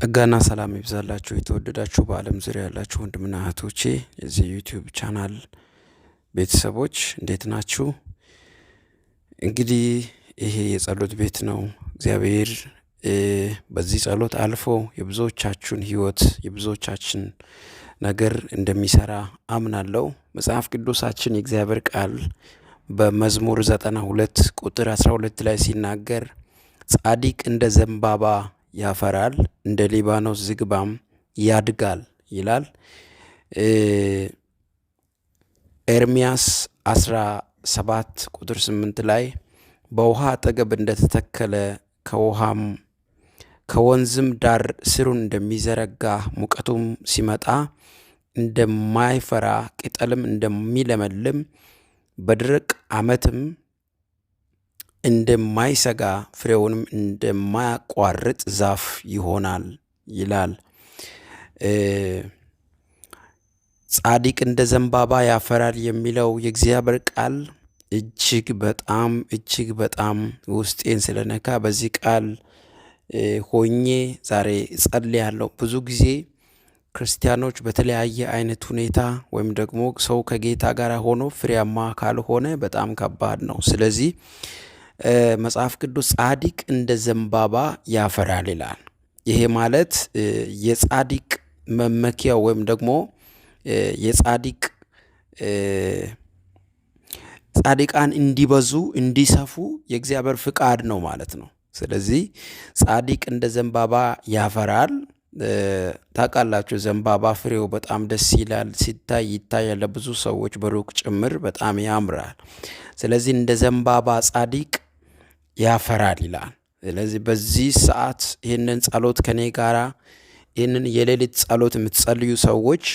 ጸጋና ሰላም ይብዛላችሁ የተወደዳችሁ በዓለም ዙሪያ ያላችሁ ወንድምና እህቶቼ የዚህ ዩቲዩብ ቻናል ቤተሰቦች እንዴት ናችሁ? እንግዲህ ይሄ የጸሎት ቤት ነው። እግዚአብሔር በዚህ ጸሎት አልፎ የብዙዎቻችሁን ሕይወት የብዙዎቻችን ነገር እንደሚሰራ አምናለሁ። መጽሐፍ ቅዱሳችን የእግዚአብሔር ቃል በመዝሙር 92 ቁጥር 12 ላይ ሲናገር ጻድቅ እንደ ዘንባባ ያፈራል እንደ ሊባኖስ ዝግባም ያድጋል ይላል። ኤርምያስ 17 ቁጥር 8 ላይ በውሃ አጠገብ እንደተተከለ ከወንዝም ዳር ስሩን እንደሚዘረጋ ሙቀቱም ሲመጣ እንደማይፈራ ቅጠልም እንደሚለመልም በድርቅ ዓመትም እንደማይሰጋ ፍሬውንም እንደማያቋርጥ ዛፍ ይሆናል ይላል። ጻድቅ እንደ ዘንባባ ያፈራል የሚለው የእግዚአብሔር ቃል እጅግ በጣም ውስጤን ስለነካ በዚህ ቃል ሆኜ ዛሬ እጸልያለሁ። ብዙ ጊዜ ክርስቲያኖች በተለያየ አይነት ሁኔታ ወይም ደግሞ ሰው ከጌታ ጋር ሆኖ ፍሬያማ ካልሆነ በጣም ከባድ ነው። ስለዚህ መጽሐፍ ቅዱስ ጻድቅ እንደ ዘንባባ ያፈራል ይላል። ይሄ ማለት የጻድቅ መመኪያ ወይም ደግሞ ጻድቃን እንዲበዙ እንዲሰፉ የእግዚአብሔር ፍቃድ ነው ማለት ነው። ስለዚህ ጻድቅ እንደ ዘንባባ ያፈራል። ታውቃላችሁ ዘንባባ ፍሬው በጣም ደስ ይላል፣ ሲታይ ይታያል፣ ለብዙ ሰዎች በሩቅ ጭምር በጣም ያምራል። ስለዚህ እንደ ዘንባባ ጻድቅ ያፈራል ይላል። ስለዚህ በዚህ ሰዓት ይህንን ጸሎት ከኔ ጋራ ይህንን የሌሊት ጸሎት የምትጸልዩ ሰዎች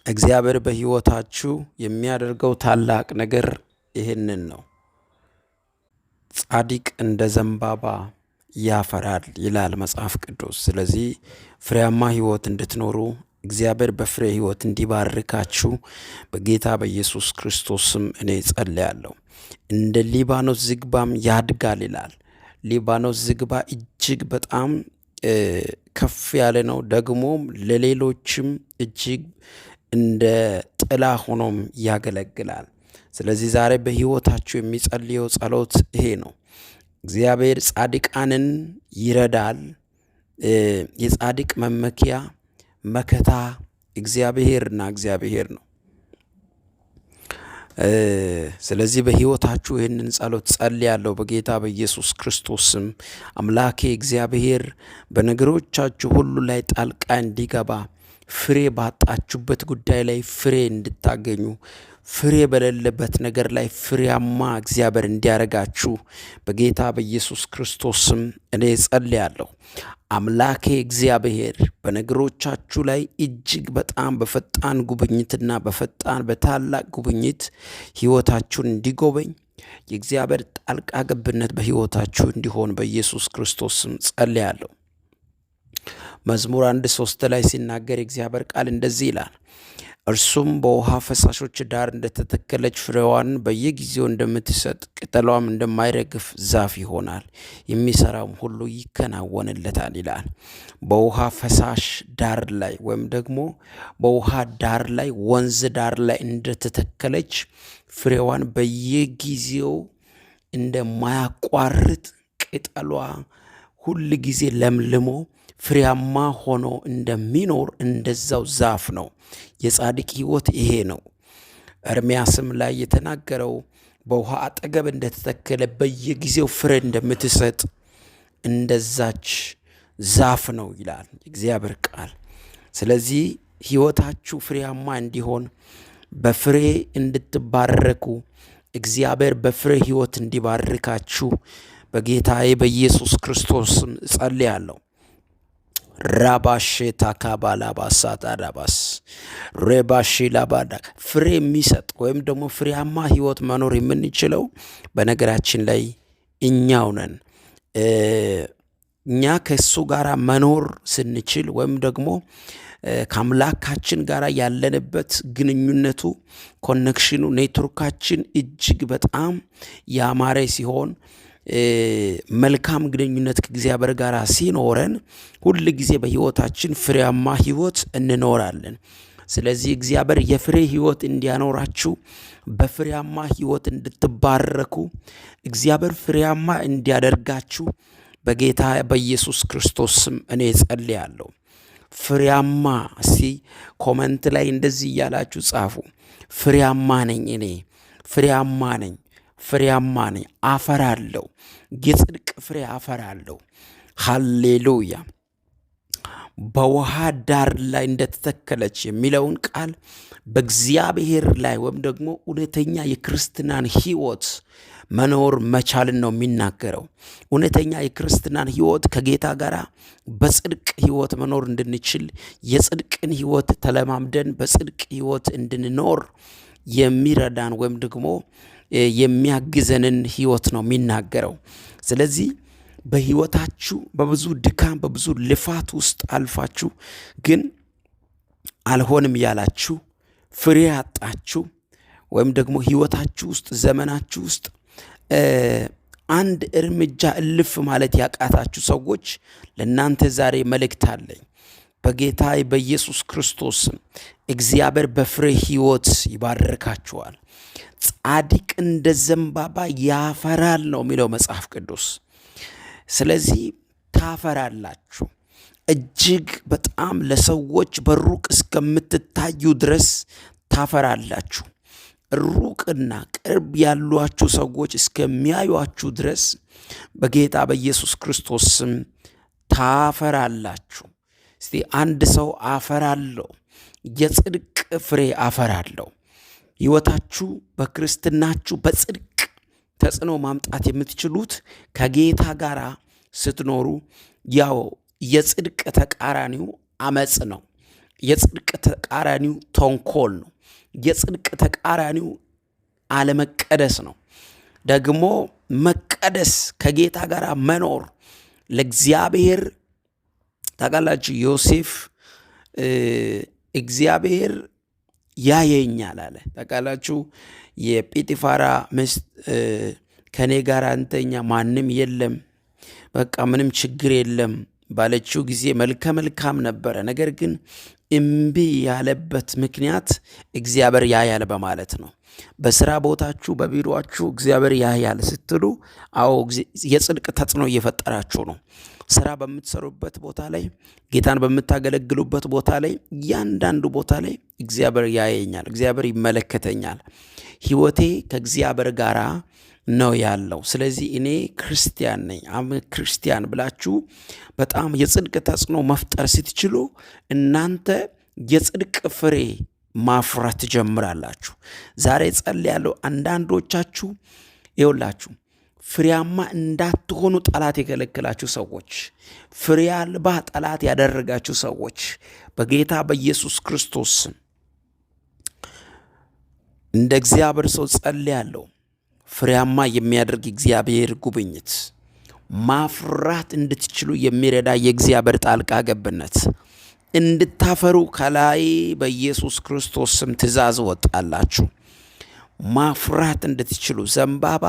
እግዚአብሔር በሕይወታችሁ የሚያደርገው ታላቅ ነገር ይህንን ነው። ጻድቅ እንደ ዘንባባ ያፈራል ይላል መጽሐፍ ቅዱስ። ስለዚህ ፍሬያማ ሕይወት እንድትኖሩ እግዚአብሔር በፍሬ ሕይወት እንዲባርካችሁ በጌታ በኢየሱስ ክርስቶስም እኔ ጸልያለሁ። እንደ ሊባኖስ ዝግባም ያድጋል ይላል። ሊባኖስ ዝግባ እጅግ በጣም ከፍ ያለ ነው። ደግሞም ለሌሎችም እጅግ እንደ ጥላ ሆኖም ያገለግላል። ስለዚህ ዛሬ በሕይወታችሁ የሚጸልየው ጸሎት ይሄ ነው። እግዚአብሔር ጻድቃንን ይረዳል። የጻድቅ መመኪያ መከታ እግዚአብሔር ነው። ስለዚህ በሕይወታችሁ ይህንን ጸሎት ጸልያለሁ በጌታ በኢየሱስ ክርስቶስም። አምላኬ እግዚአብሔር በነገሮቻችሁ ሁሉ ላይ ጣልቃ እንዲገባ፣ ፍሬ ባጣችሁበት ጉዳይ ላይ ፍሬ እንድታገኙ፣ ፍሬ በሌለበት ነገር ላይ ፍሬያማ እግዚአብሔር እንዲያረጋችሁ በጌታ በኢየሱስ ክርስቶስም እኔ ጸልያለሁ። አምላኬ እግዚአብሔር በነገሮቻችሁ ላይ እጅግ በጣም በፈጣን ጉብኝትና በታላቅ ጉብኝት ሕይወታችሁን እንዲጎበኝ የእግዚአብሔር ጣልቃ ገብነት በሕይወታችሁ እንዲሆን በኢየሱስ ክርስቶስም ጸልያለሁ። መዝሙር 1:3 ላይ ሲናገር የእግዚአብሔር ቃል እንደዚህ ይላል፣ እርሱም በውሃ ፈሳሾች ዳር እንደተተከለች ፍሬዋን በየጊዜው እንደምትሰጥ ቅጠሏም እንደማይረግፍ ዛፍ ይሆናል፣ የሚሰራውም ሁሉ ይከናወንለታል ይላል። በውሃ ፈሳሽ ዳር ላይ ወይም ደግሞ በውሃ ዳር ላይ ወንዝ ዳር ላይ እንደተተከለች ፍሬዋን በየጊዜው እንደማያቋርጥ ቅጠሏ ሁል ጊዜ ለምልሞ ፍሬያማ ሆኖ እንደሚኖር እንደዛው ዛፍ ነው። የጻድቅ ሕይወት ይሄ ነው። ኤርምያስም ላይ የተናገረው በውሃ አጠገብ እንደተተከለ በየጊዜው ፍሬ እንደምትሰጥ እንደዛች ዛፍ ነው ይላል እግዚአብሔር ቃል። ስለዚህ ሕይወታችሁ ፍሬያማ እንዲሆን በፍሬ እንድትባረኩ እግዚአብሔር በፍሬ ሕይወት እንዲባርካችሁ በጌታዬ በኢየሱስ ክርስቶስም እጸልያለሁ። ራባሼ ታካባላባሳት አዳባስ ሬባሺ ላባዳ ፍሬ የሚሰጥ ወይም ደግሞ ፍሬያማ ሕይወት መኖር የምንችለው በነገራችን ላይ እኛው ነን። እኛ ከእሱ ጋር መኖር ስንችል ወይም ደግሞ ከአምላካችን ጋር ያለንበት ግንኙነቱ ኮኔክሽኑ ኔትወርካችን እጅግ በጣም ያማረ ሲሆን መልካም ግንኙነት ከእግዚአብሔር ጋር ሲኖረን ሁል ጊዜ በሕይወታችን ፍሬያማ ሕይወት እንኖራለን። ስለዚህ እግዚአብሔር የፍሬ ሕይወት እንዲያኖራችሁ፣ በፍሬያማ ሕይወት እንድትባረኩ፣ እግዚአብሔር ፍሬያማ እንዲያደርጋችሁ በጌታ በኢየሱስ ክርስቶስ ስም እኔ ጸልያለሁ። ፍሬያማ ኮመንት ላይ እንደዚህ እያላችሁ ጻፉ። ፍሬያማ ነኝ፣ እኔ ፍሬያማ ነኝ፣ ፍሬያማ ነኝ፣ አፈራለሁ፣ የጽድቅ ፍሬ አፈራለሁ። ሃሌሉያ። በውሃ ዳር ላይ እንደተተከለች የሚለውን ቃል በእግዚአብሔር ላይ ወይም ደግሞ እውነተኛ የክርስትናን ሕይወት መኖር መቻልን ነው የሚናገረው። እውነተኛ የክርስትናን ሕይወት ከጌታ ጋር በጽድቅ ሕይወት መኖር እንድንችል የጽድቅን ሕይወት ተለማምደን በጽድቅ ሕይወት እንድንኖር የሚረዳን ወይም ደግሞ የሚያግዘንን ሕይወት ነው የሚናገረው። ስለዚህ በሕይወታችሁ በብዙ ድካም በብዙ ልፋት ውስጥ አልፋችሁ ግን አልሆንም ያላችሁ ፍሬ ያጣችሁ ወይም ደግሞ ሕይወታችሁ ውስጥ ዘመናችሁ ውስጥ አንድ እርምጃ እልፍ ማለት ያቃታችሁ ሰዎች ለእናንተ ዛሬ መልእክት አለኝ። በጌታ በኢየሱስ ክርስቶስ እግዚአብሔር በፍሬ ሕይወት ይባርካችኋል። ጻድቅ እንደ ዘንባባ ያፈራል ነው የሚለው መጽሐፍ ቅዱስ። ስለዚህ ታፈራላችሁ። እጅግ በጣም ለሰዎች በሩቅ እስከምትታዩ ድረስ ታፈራላችሁ። ሩቅና ቅርብ ያሏችሁ ሰዎች እስከሚያዩአችሁ ድረስ በጌታ በኢየሱስ ክርስቶስ ስም ታፈራላችሁ። እስቲ አንድ ሰው አፈራለሁ፣ የጽድቅ ፍሬ አፈራለሁ። ሕይወታችሁ በክርስትናችሁ በጽድቅ ተጽዕኖ ማምጣት የምትችሉት ከጌታ ጋር ስትኖሩ። ያው የጽድቅ ተቃራኒው አመጽ ነው። የጽድቅ ተቃራኒው ተንኮል ነው። የጽድቅ ተቃራኒው አለመቀደስ ነው። ደግሞ መቀደስ ከጌታ ጋር መኖር ለእግዚአብሔር ታውቃላችሁ። ዮሴፍ እግዚአብሔር ያየኛል አለ። ታውቃላችሁ የጲጢፋራ ሚስት ከኔ ጋር አንተኛ ማንም የለም፣ በቃ ምንም ችግር የለም ባለችው ጊዜ መልከ መልካም ነበረ። ነገር ግን እምቢ ያለበት ምክንያት እግዚአብሔር ያያል በማለት ነው። በስራ ቦታችሁ በቢሮአችሁ እግዚአብሔር ያያል ስትሉ፣ አዎ የጽድቅ ተጽዕኖ እየፈጠራችሁ ነው። ስራ በምትሰሩበት ቦታ ላይ፣ ጌታን በምታገለግሉበት ቦታ ላይ፣ እያንዳንዱ ቦታ ላይ እግዚአብሔር ያየኛል፣ እግዚአብሔር ይመለከተኛል፣ ሕይወቴ ከእግዚአብሔር ጋር ነው ያለው። ስለዚህ እኔ ክርስቲያን ነኝ፣ ክርስቲያን ብላችሁ በጣም የጽድቅ ተጽዕኖ መፍጠር ስትችሉ እናንተ የጽድቅ ፍሬ ማፍራት ትጀምራላችሁ። ዛሬ ጸልያለሁ። አንዳንዶቻችሁ ይኸውላችሁ ፍሬያማ እንዳትሆኑ ጠላት የከለከላችሁ ሰዎች፣ ፍሬ አልባ ጠላት ያደረጋችሁ ሰዎች በጌታ በኢየሱስ ክርስቶስ እንደ እግዚአብሔር ሰው ጸልያለሁ። ፍሬያማ የሚያደርግ እግዚአብሔር ጉብኝት፣ ማፍራት እንድትችሉ የሚረዳ የእግዚአብሔር ጣልቃ ገብነት እንድታፈሩ ከላይ በኢየሱስ ክርስቶስ ስም ትእዛዝ ወጣላችሁ። ማፍራት እንድትችሉ ዘንባባ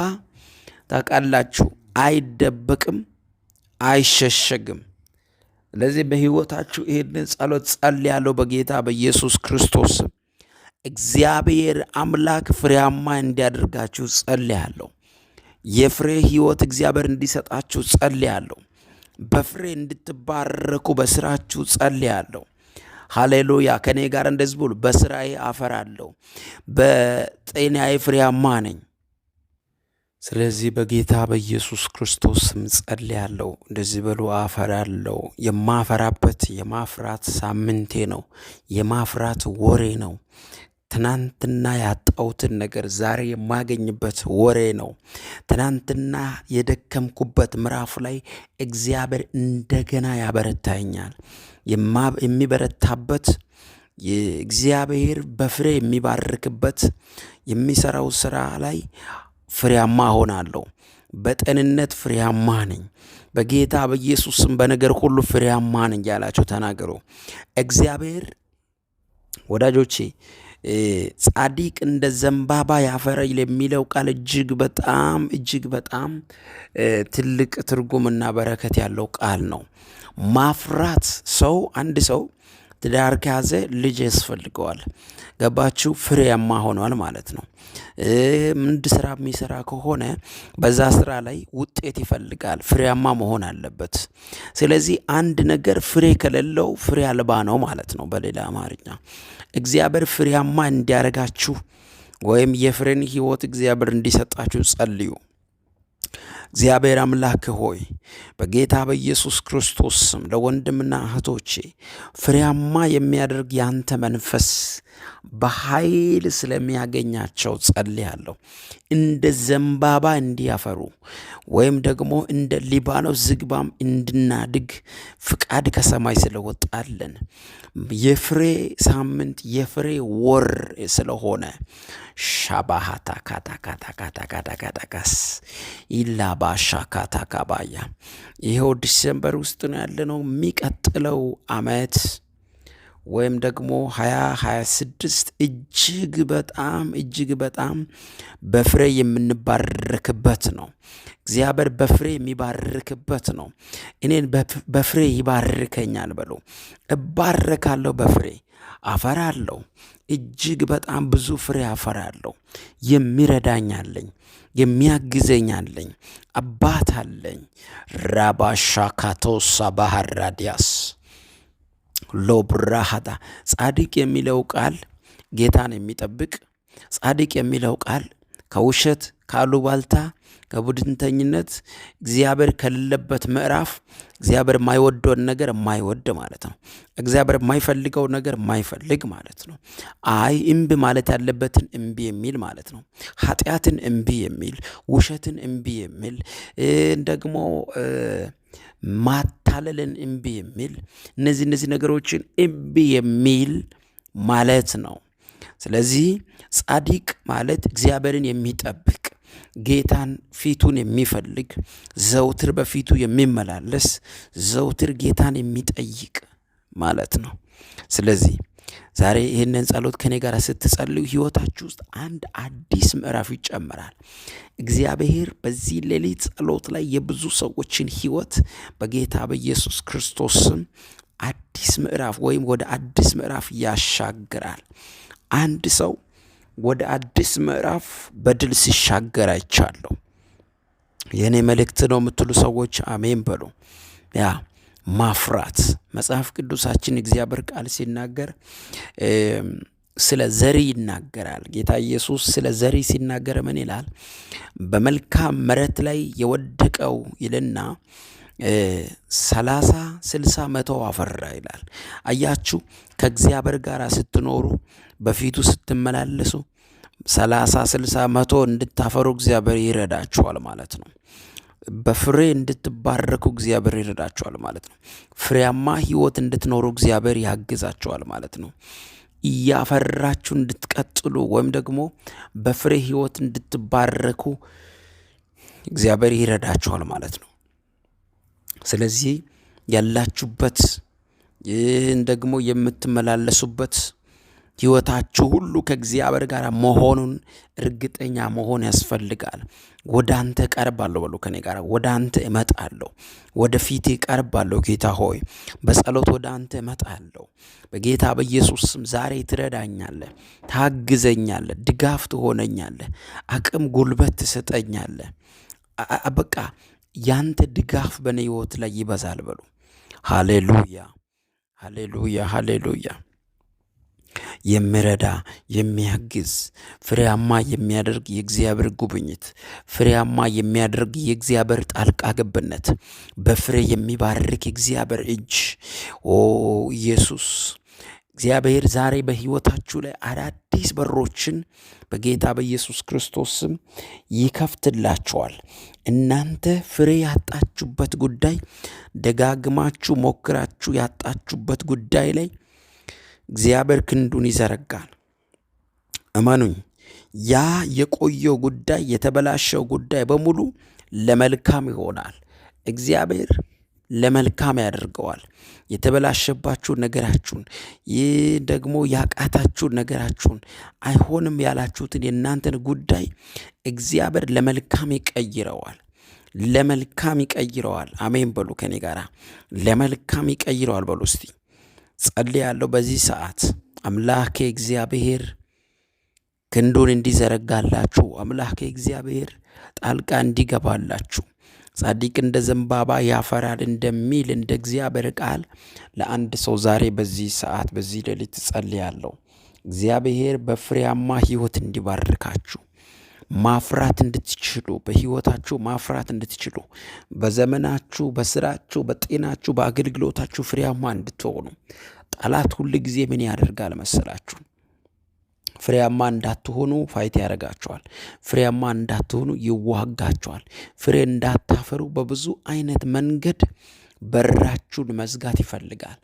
ታውቃላችሁ አይደበቅም፣ አይሸሸግም። ስለዚህ በሕይወታችሁ ይህንን ጸሎት ጸልያለሁ በጌታ በኢየሱስ ክርስቶስ እግዚአብሔር አምላክ ፍሬያማ እንዲያደርጋችሁ ጸልያለሁ። የፍሬ ሕይወት እግዚአብሔር እንዲሰጣችሁ ጸልያለሁ። በፍሬ እንድትባረኩ በስራችሁ ጸልያለሁ። ሃሌሉያ። ከኔ ጋር እንደዚህ ብሉ፣ በስራዬ አፈራለሁ፣ በጤናዬ ፍሬያማ ነኝ። ስለዚህ በጌታ በኢየሱስ ክርስቶስ ስም ጸልያለሁ። እንደዚህ በሉ፣ አፈራለሁ። የማፈራበት የማፍራት ሳምንቴ ነው። የማፍራት ወሬ ነው። ትናንትና ያጣሁትን ነገር ዛሬ የማገኝበት ወሬ ነው። ትናንትና የደከምኩበት ምዕራፍ ላይ እግዚአብሔር እንደገና ያበረታኛል። የሚበረታበት እግዚአብሔር በፍሬ የሚባርክበት የሚሰራው ስራ ላይ ፍሬያማ ሆናለሁ። በጤንነት ፍሬያማ ነኝ። በጌታ በኢየሱስም በነገር ሁሉ ፍሬያማ ነኝ ያላችሁ ተናገሩ። እግዚአብሔር ወዳጆቼ ጻድቅ እንደ ዘንባባ ያፈራል የሚለው ቃል እጅግ በጣም ትልቅ ትርጉምና በረከት ያለው ቃል ነው። ማፍራት አንድ ሰው ትዳር ከያዘ ልጅ ያስፈልገዋል። ገባችሁ? ፍሬያማ ሆኗል ማለት ነው። ምንድ ስራ የሚሰራ ከሆነ በዛ ስራ ላይ ውጤት ይፈልጋል፣ ፍሬያማ መሆን አለበት። ስለዚህ አንድ ነገር ፍሬ ከሌለው ፍሬ አልባ ነው ማለት ነው። በሌላ አማርኛ እግዚአብሔር ፍሬያማ እንዲያደርጋችሁ ወይም የፍሬን ሕይወት እግዚአብሔር እንዲሰጣችሁ ጸልዩ። እግዚአብሔር አምላክ ሆይ በጌታ በኢየሱስ ክርስቶስ ስም ለወንድምና እህቶቼ ፍሬያማ የሚያደርግ ያንተ መንፈስ በኃይል ስለሚያገኛቸው ጸልያለሁ። እንደ ዘንባባ እንዲያፈሩ ወይም ደግሞ እንደ ሊባኖስ ዝግባም እንድናድግ ፍቃድ ከሰማይ ስለወጣለን የፍሬ ሳምንት የፍሬ ወር ስለሆነ ሻባሃታ ካታካታካታካታካስ ኢላባሻ ካታካባያ ይኸው ዲሴምበር ውስጥ ነው ያለነው። የሚቀጥለው ዓመት ወይም ደግሞ 2026 እጅግ በጣም በፍሬ የምንባረክበት ነው። እግዚአብሔር በፍሬ የሚባርክበት ነው። እኔን በፍሬ ይባርከኛል በሉ። እባረካለሁ፣ በፍሬ አፈራለሁ። እጅግ በጣም ብዙ ፍሬ አፈራለሁ። የሚረዳኝ አለኝ፣ የሚያግዘኝ አለኝ፣ አባት አለኝ። ራባሻካቶሳ ባህር ራዲያስ ሎብራሃዳ ጻድቅ የሚለው ቃል ጌታን የሚጠብቅ ጻድቅ የሚለው ቃል ከውሸት ካሉባልታ ከቡድንተኝነት እግዚአብሔር ከሌለበት ምዕራፍ እግዚአብሔር የማይወደውን ነገር የማይወድ ማለት ነው። እግዚአብሔር የማይፈልገው ነገር የማይፈልግ ማለት ነው። እምቢ ማለት ያለበትን እምቢ የሚል ማለት ነው። ኃጢአትን እምቢ የሚል፣ ውሸትን እምቢ የሚል፣ ደግሞ ማታለልን እምቢ የሚል፣ እነዚህ ነገሮችን እምቢ የሚል ማለት ነው። ስለዚህ ጻድቅ ማለት እግዚአብሔርን የሚጠብቅ ጌታን ፊቱን የሚፈልግ ዘውትር በፊቱ የሚመላለስ ዘውትር ጌታን የሚጠይቅ ማለት ነው። ስለዚህ ዛሬ ይህንን ጸሎት ከኔ ጋር ስትጸልዩ ሕይወታችሁ ውስጥ አንድ አዲስ ምዕራፍ ይጨመራል። እግዚአብሔር በዚህ ሌሊት ጸሎት ላይ የብዙ ሰዎችን ሕይወት በጌታ በኢየሱስ ክርስቶስ ስም አዲስ ምዕራፍ ወይም ወደ አዲስ ምዕራፍ ያሻግራል። አንድ ሰው ወደ አዲስ ምዕራፍ በድል ሲሻገር አይቻለሁ። የኔ መልእክት ነው የምትሉ ሰዎች አሜን በሉ። ማፍራት መጽሐፍ ቅዱሳችን እግዚአብሔር ቃል ሲናገር ስለ ዘሪ ይናገራል። ጌታ ኢየሱስ ስለ ዘሪ ሲናገር ምን ይላል? በመልካም መሬት ላይ የወደቀው ይልና 30 60 100 አፈራ ይላል። አያችሁ፣ ከእግዚአብሔር ጋር ስትኖሩ በፊቱ ስትመላለሱ 30 60 100 እንድታፈሩ እግዚአብሔር ይረዳችኋል ማለት ነው። በፍሬ እንድትባረኩ እግዚአብሔር ይረዳችኋል ማለት ነው። ፍሬያማ ሕይወት እንድትኖሩ እግዚአብሔር ያግዛችኋል ማለት ነው። እያፈራችሁ እንድትቀጥሉ ወይም ደግሞ በፍሬ ሕይወት እንድትባረኩ እግዚአብሔር ይረዳችኋል ማለት ነው። ስለዚህ ያላችሁበት ይህን ደግሞ የምትመላለሱበት ሕይወታችሁ ሁሉ ከእግዚአብሔር ጋር መሆኑን እርግጠኛ መሆን ያስፈልጋል። ወደ አንተ ቀርባለሁ በሉ ከኔ ጋር። ወደ አንተ እመጣለሁ፣ ወደ ፊቴ ቀርባለሁ። ጌታ ሆይ በጸሎት ወደ አንተ እመጣለሁ። በጌታ በኢየሱስ ስም ዛሬ ትረዳኛለህ፣ ታግዘኛለህ፣ ድጋፍ ትሆነኛለህ፣ አቅም ጉልበት ትሰጠኛለህ። በቃ ያንተ ድጋፍ በኔ ሕይወት ላይ ይበዛል በሉ። ሃሌሉያ፣ ሃሌሉያ፣ ሃሌሉያ። የሚረዳ የሚያግዝ ፍሬያማ የሚያደርግ የእግዚአብሔር ጉብኝት፣ ፍሬያማ የሚያደርግ የእግዚአብሔር ጣልቃ ገብነት፣ በፍሬ የሚባርክ የእግዚአብሔር እጅ ኢየሱስ እግዚአብሔር ዛሬ በሕይወታችሁ ላይ አዳዲስ በሮችን በጌታ በኢየሱስ ክርስቶስ ስም ይከፍትላችኋል። እናንተ ፍሬ ያጣችሁበት ጉዳይ፣ ደጋግማችሁ ሞክራችሁ ያጣችሁበት ጉዳይ ላይ እግዚአብሔር ክንዱን ይዘረጋል። እመኑኝ፣ ያ የቆየው ጉዳይ የተበላሸው ጉዳይ በሙሉ ለመልካም ይሆናል። እግዚአብሔር ለመልካም ያደርገዋል። የተበላሸባችሁን ነገራችሁን፣ ይህ ደግሞ ያቃታችሁን ነገራችሁን፣ አይሆንም ያላችሁትን የእናንተን ጉዳይ እግዚአብሔር ለመልካም ይቀይረዋል። ለመልካም ይቀይረዋል። አሜን በሉ ከኔ ጋር። ለመልካም ይቀይረዋል በሉ እስቲ። ጸልያለሁ በዚህ ሰዓት አምላኬ እግዚአብሔር ክንዱን እንዲዘረጋላችሁ፣ አምላኬ እግዚአብሔር ጣልቃ እንዲገባላችሁ። ጻድቅ እንደ ዘንባባ ያፈራል እንደሚል እንደ እግዚአብሔር ቃል ለአንድ ሰው ዛሬ በዚህ ሰዓት በዚህ ሌሊት ጸልያለሁ። እግዚአብሔር በፍሬያማ ሕይወት እንዲባርካችሁ፣ ማፍራት እንድትችሉ፣ በሕይወታችሁ ማፍራት እንድትችሉ፣ በዘመናችሁ፣ በስራችሁ፣ በጤናችሁ፣ በአገልግሎታችሁ ፍሬያማ እንድትሆኑ። ጠላት ሁል ጊዜ ምን ያደርጋል መሰላችሁ? ፍሬያማ እንዳትሆኑ ፋይት ያደርጋቸዋል። ፍሬያማ እንዳትሆኑ ይዋጋቸዋል። ፍሬ እንዳታፈሩ በብዙ አይነት መንገድ በራችሁን መዝጋት ይፈልጋል።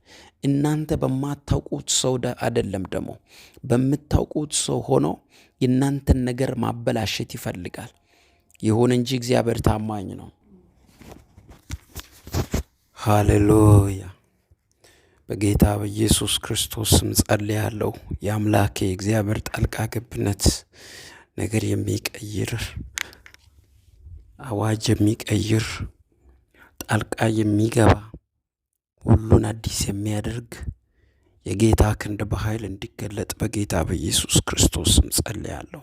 እናንተ በማታውቁት ሰው አይደለም፣ ደግሞ በምታውቁት ሰው ሆኖ የእናንተን ነገር ማበላሸት ይፈልጋል። ይሁን እንጂ እግዚአብሔር ታማኝ ነው። ሃሌሉያ። በጌታ በኢየሱስ ክርስቶስ ስም ጸልያለሁ። የአምላኬ እግዚአብሔር ጣልቃ ገብነት ነገር የሚቀይር አዋጅ የሚቀይር ጣልቃ የሚገባ ሁሉን አዲስ የሚያደርግ የጌታ ክንድ በኃይል እንዲገለጥ በጌታ በኢየሱስ ክርስቶስ ስም ጸልያለሁ።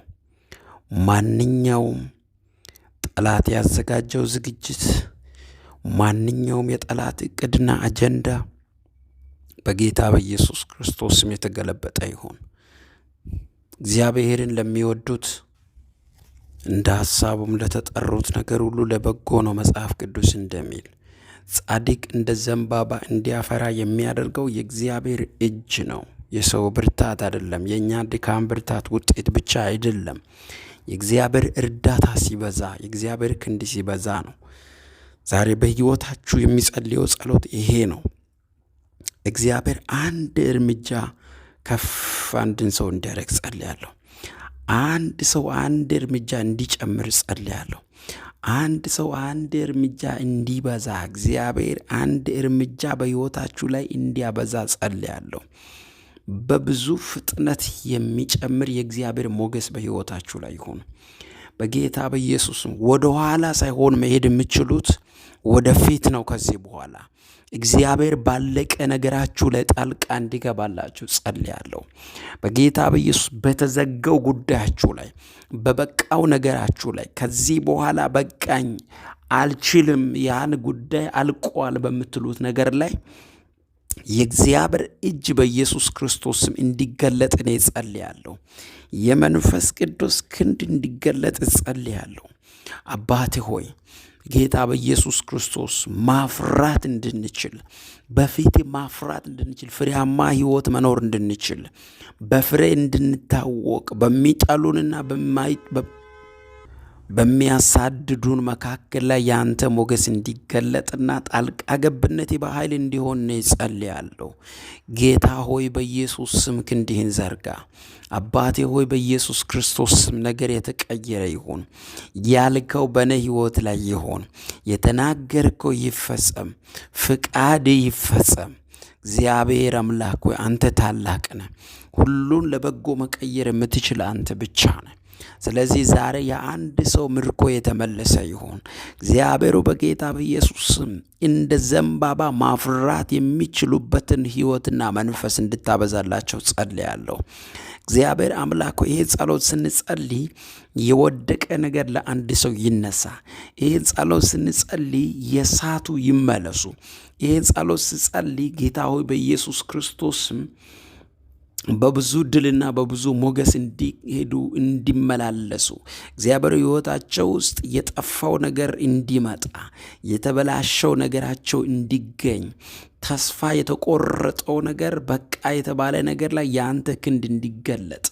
ማንኛውም ጠላት ያዘጋጀው ዝግጅት፣ ማንኛውም የጠላት እቅድና አጀንዳ በጌታ በኢየሱስ ክርስቶስ ስም የተገለበጠ ይሁን። እግዚአብሔርን ለሚወዱት እንደ ሐሳቡም ለተጠሩት ነገር ሁሉ ለበጎ ነው መጽሐፍ ቅዱስ እንደሚል። ጻድቅ እንደ ዘንባባ እንዲያፈራ የሚያደርገው የእግዚአብሔር እጅ ነው፣ የሰው ብርታት አይደለም። የእኛ ድካም ብርታት ውጤት ብቻ አይደለም። የእግዚአብሔር እርዳታ ሲበዛ፣ የእግዚአብሔር ክንድ ሲበዛ ነው። ዛሬ በሕይወታችሁ የሚጸልየው ጸሎት ይሄ ነው። እግዚአብሔር አንድ እርምጃ ከፍ አንድን ሰው እንዲያደርግ ጸልያለሁ። አንድ ሰው አንድ እርምጃ እንዲጨምር ጸልያለሁ። አንድ ሰው አንድ እርምጃ እንዲበዛ፣ እግዚአብሔር አንድ እርምጃ በሕይወታችሁ ላይ እንዲያበዛ ጸልያለሁ። በብዙ ፍጥነት የሚጨምር የእግዚአብሔር ሞገስ በሕይወታችሁ ላይ ይሁን በጌታ በኢየሱስም። ወደ ኋላ ሳይሆን መሄድ የምትችሉት ወደፊት ነው። ከዚህ በኋላ እግዚአብሔር ባለቀ ነገራችሁ ላይ ጣልቃ እንዲገባላችሁ ጸልያለሁ በጌታ በኢየሱስ። በተዘጋው ጉዳያችሁ ላይ፣ በበቃው ነገራችሁ ላይ ከዚህ በኋላ በቃኝ፣ አልችልም፣ ያን ጉዳይ አልቋል በምትሉት ነገር ላይ የእግዚአብሔር እጅ በኢየሱስ ክርስቶስ ስም እንዲገለጥ እኔ ጸልያለሁ። የመንፈስ ቅዱስ ክንድ እንዲገለጥ ጸልያለሁ። አባቴ ሆይ ጌታ በኢየሱስ ክርስቶስ ማፍራት እንድንችል፣ በፊት ማፍራት እንድንችል፣ ፍሬያማ ሕይወት መኖር እንድንችል፣ በፍሬ እንድንታወቅ፣ በሚጠሉንና በሚያሳድዱን መካከል ላይ ያንተ ሞገስ እንዲገለጥና ጣልቃ ገብነት በኃይል እንዲሆን ነው ጸልያለሁ። ጌታ ሆይ በኢየሱስ ስም ክንድህን ዘርጋ። አባቴ ሆይ በኢየሱስ ክርስቶስ ስም ነገር የተቀየረ ይሁን። ያልከው በነ ሕይወት ላይ ይሁን። የተናገርከው ይፈጸም። ፍቃድ ይፈጸም። እግዚአብሔር አምላክ ሆይ አንተ ታላቅ ነህ። ሁሉን ለበጎ መቀየር የምትችል አንተ ብቻ ነህ። ስለዚህ ዛሬ የአንድ ሰው ምርኮ የተመለሰ ይሁን። እግዚአብሔሩ በጌታ በኢየሱስ ስም እንደ ዘንባባ ማፍራት የሚችሉበትን ሕይወትና መንፈስ እንድታበዛላቸው ጸልያለሁ። እግዚአብሔር አምላክ ይሄ ጸሎት ስንጸልይ የወደቀ ነገር ለአንድ ሰው ይነሳ። ይሄ ጸሎት ስንጸልይ የሳቱ ይመለሱ። ይሄ ጸሎት ስንጸልይ ጌታ ሆይ በኢየሱስ ክርስቶስ በብዙ ድልና በብዙ ሞገስ እንዲሄዱ እንዲመላለሱ፣ እግዚአብሔር ሕይወታቸው ውስጥ የጠፋው ነገር እንዲመጣ፣ የተበላሸው ነገራቸው እንዲገኝ፣ ተስፋ የተቆረጠው ነገር በቃ የተባለ ነገር ላይ የአንተ ክንድ እንዲገለጥ፣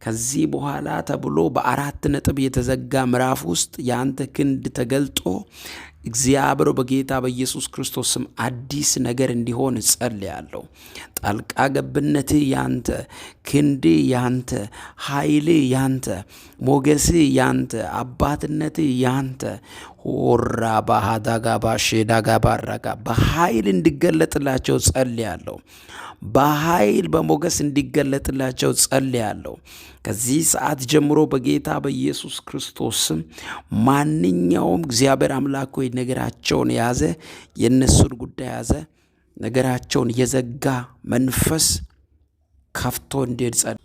ከዚህ በኋላ ተብሎ በ4 ነጥብ የተዘጋ ምዕራፍ ውስጥ የአንተ ክንድ ተገልጦ እግዚአብሔር በጌታ በኢየሱስ ክርስቶስ ስም አዲስ ነገር እንዲሆን ጸልያለሁ። ጣልቃ ገብነትህ ያንተ፣ ክንድህ ያንተ፣ ኃይልህ ያንተ፣ ሞገስህ ያንተ፣ አባትነትህ ያንተ ሆራ ባሃዳጋባ ሼዳጋባራጋ በኃይል እንዲገለጥላቸው ጸልያለሁ። በኃይል በሞገስ እንዲገለጥላቸው ጸልያለሁ። ከዚህ ሰዓት ጀምሮ በጌታ በኢየሱስ ክርስቶስ ስም ማንኛውም እግዚአብሔር አምላክ ሆይ ነገራቸውን የያዘ የእነሱን ጉዳይ የያዘ ነገራቸውን የዘጋ መንፈስ ከፍቶ እንዲሄድ ጸልያለሁ።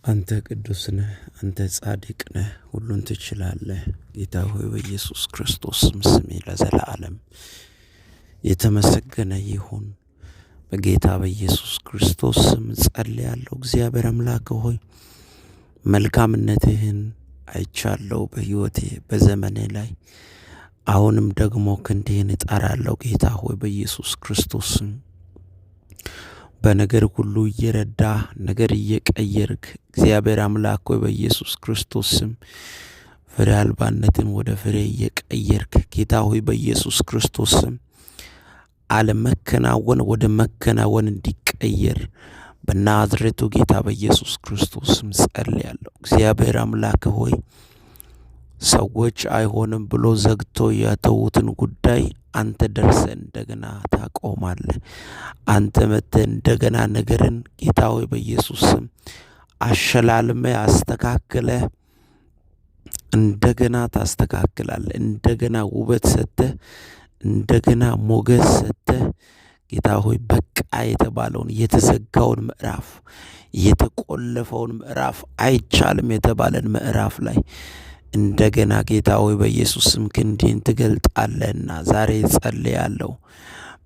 አንተ ቅዱስ ነህ፣ አንተ ጻድቅ ነህ፣ ሁሉን ትችላለህ። ጌታ ሆይ በኢየሱስ ክርስቶስ ስም ለዘላለም የተመሰገነ ይሁን። በጌታ በኢየሱስ ክርስቶስ ስም ጸልያለሁ። እግዚአብሔር አምላክ ሆይ መልካምነትህን አይቻለሁ በሕይወቴ በዘመኔ ላይ። አሁንም ደግሞ ክንድህን እጠራለሁ። ጌታ ሆይ በኢየሱስ ክርስቶስ ስም በነገር ሁሉ እየረዳህ ነገር እየቀየርክ እግዚአብሔር አምላክ ሆይ በኢየሱስ ክርስቶስ ስም ፍሬ አልባነትን ወደ ፍሬ እየቀየርክ ጌታ ሆይ በኢየሱስ ክርስቶስ ስም አለመከናወን ወደ መከናወን እንዲቀየር በናዝሬቱ ጌታ በኢየሱስ ክርስቶስ ስም ጸልያለሁ። እግዚአብሔር አምላክ ሆይ ሰዎች አይሆንም ብሎ ዘግቶ ያተዉትን ጉዳይ አንተ ደርሰህ እንደገና ታቆማለህ። አንተ መጥተህ እንደገና ነገርን ጌታ ሆይ በኢየሱስ ስም አሸላልመህ አስተካክለህ እንደገና ታስተካክላለህ። እንደገና ውበት ሰጥተህ እንደገና ሞገስ ሰጥተህ ጌታ ሆይ በቃ የተባለውን የተዘጋውን ምዕራፍ የተቆለፈውን ምዕራፍ አይቻልም የተባለን ምዕራፍ ላይ እንደገና ጌታ ሆይ በኢየሱስ ስም ክንድህን ትገልጣለህና ዛሬ ጸልያለሁ።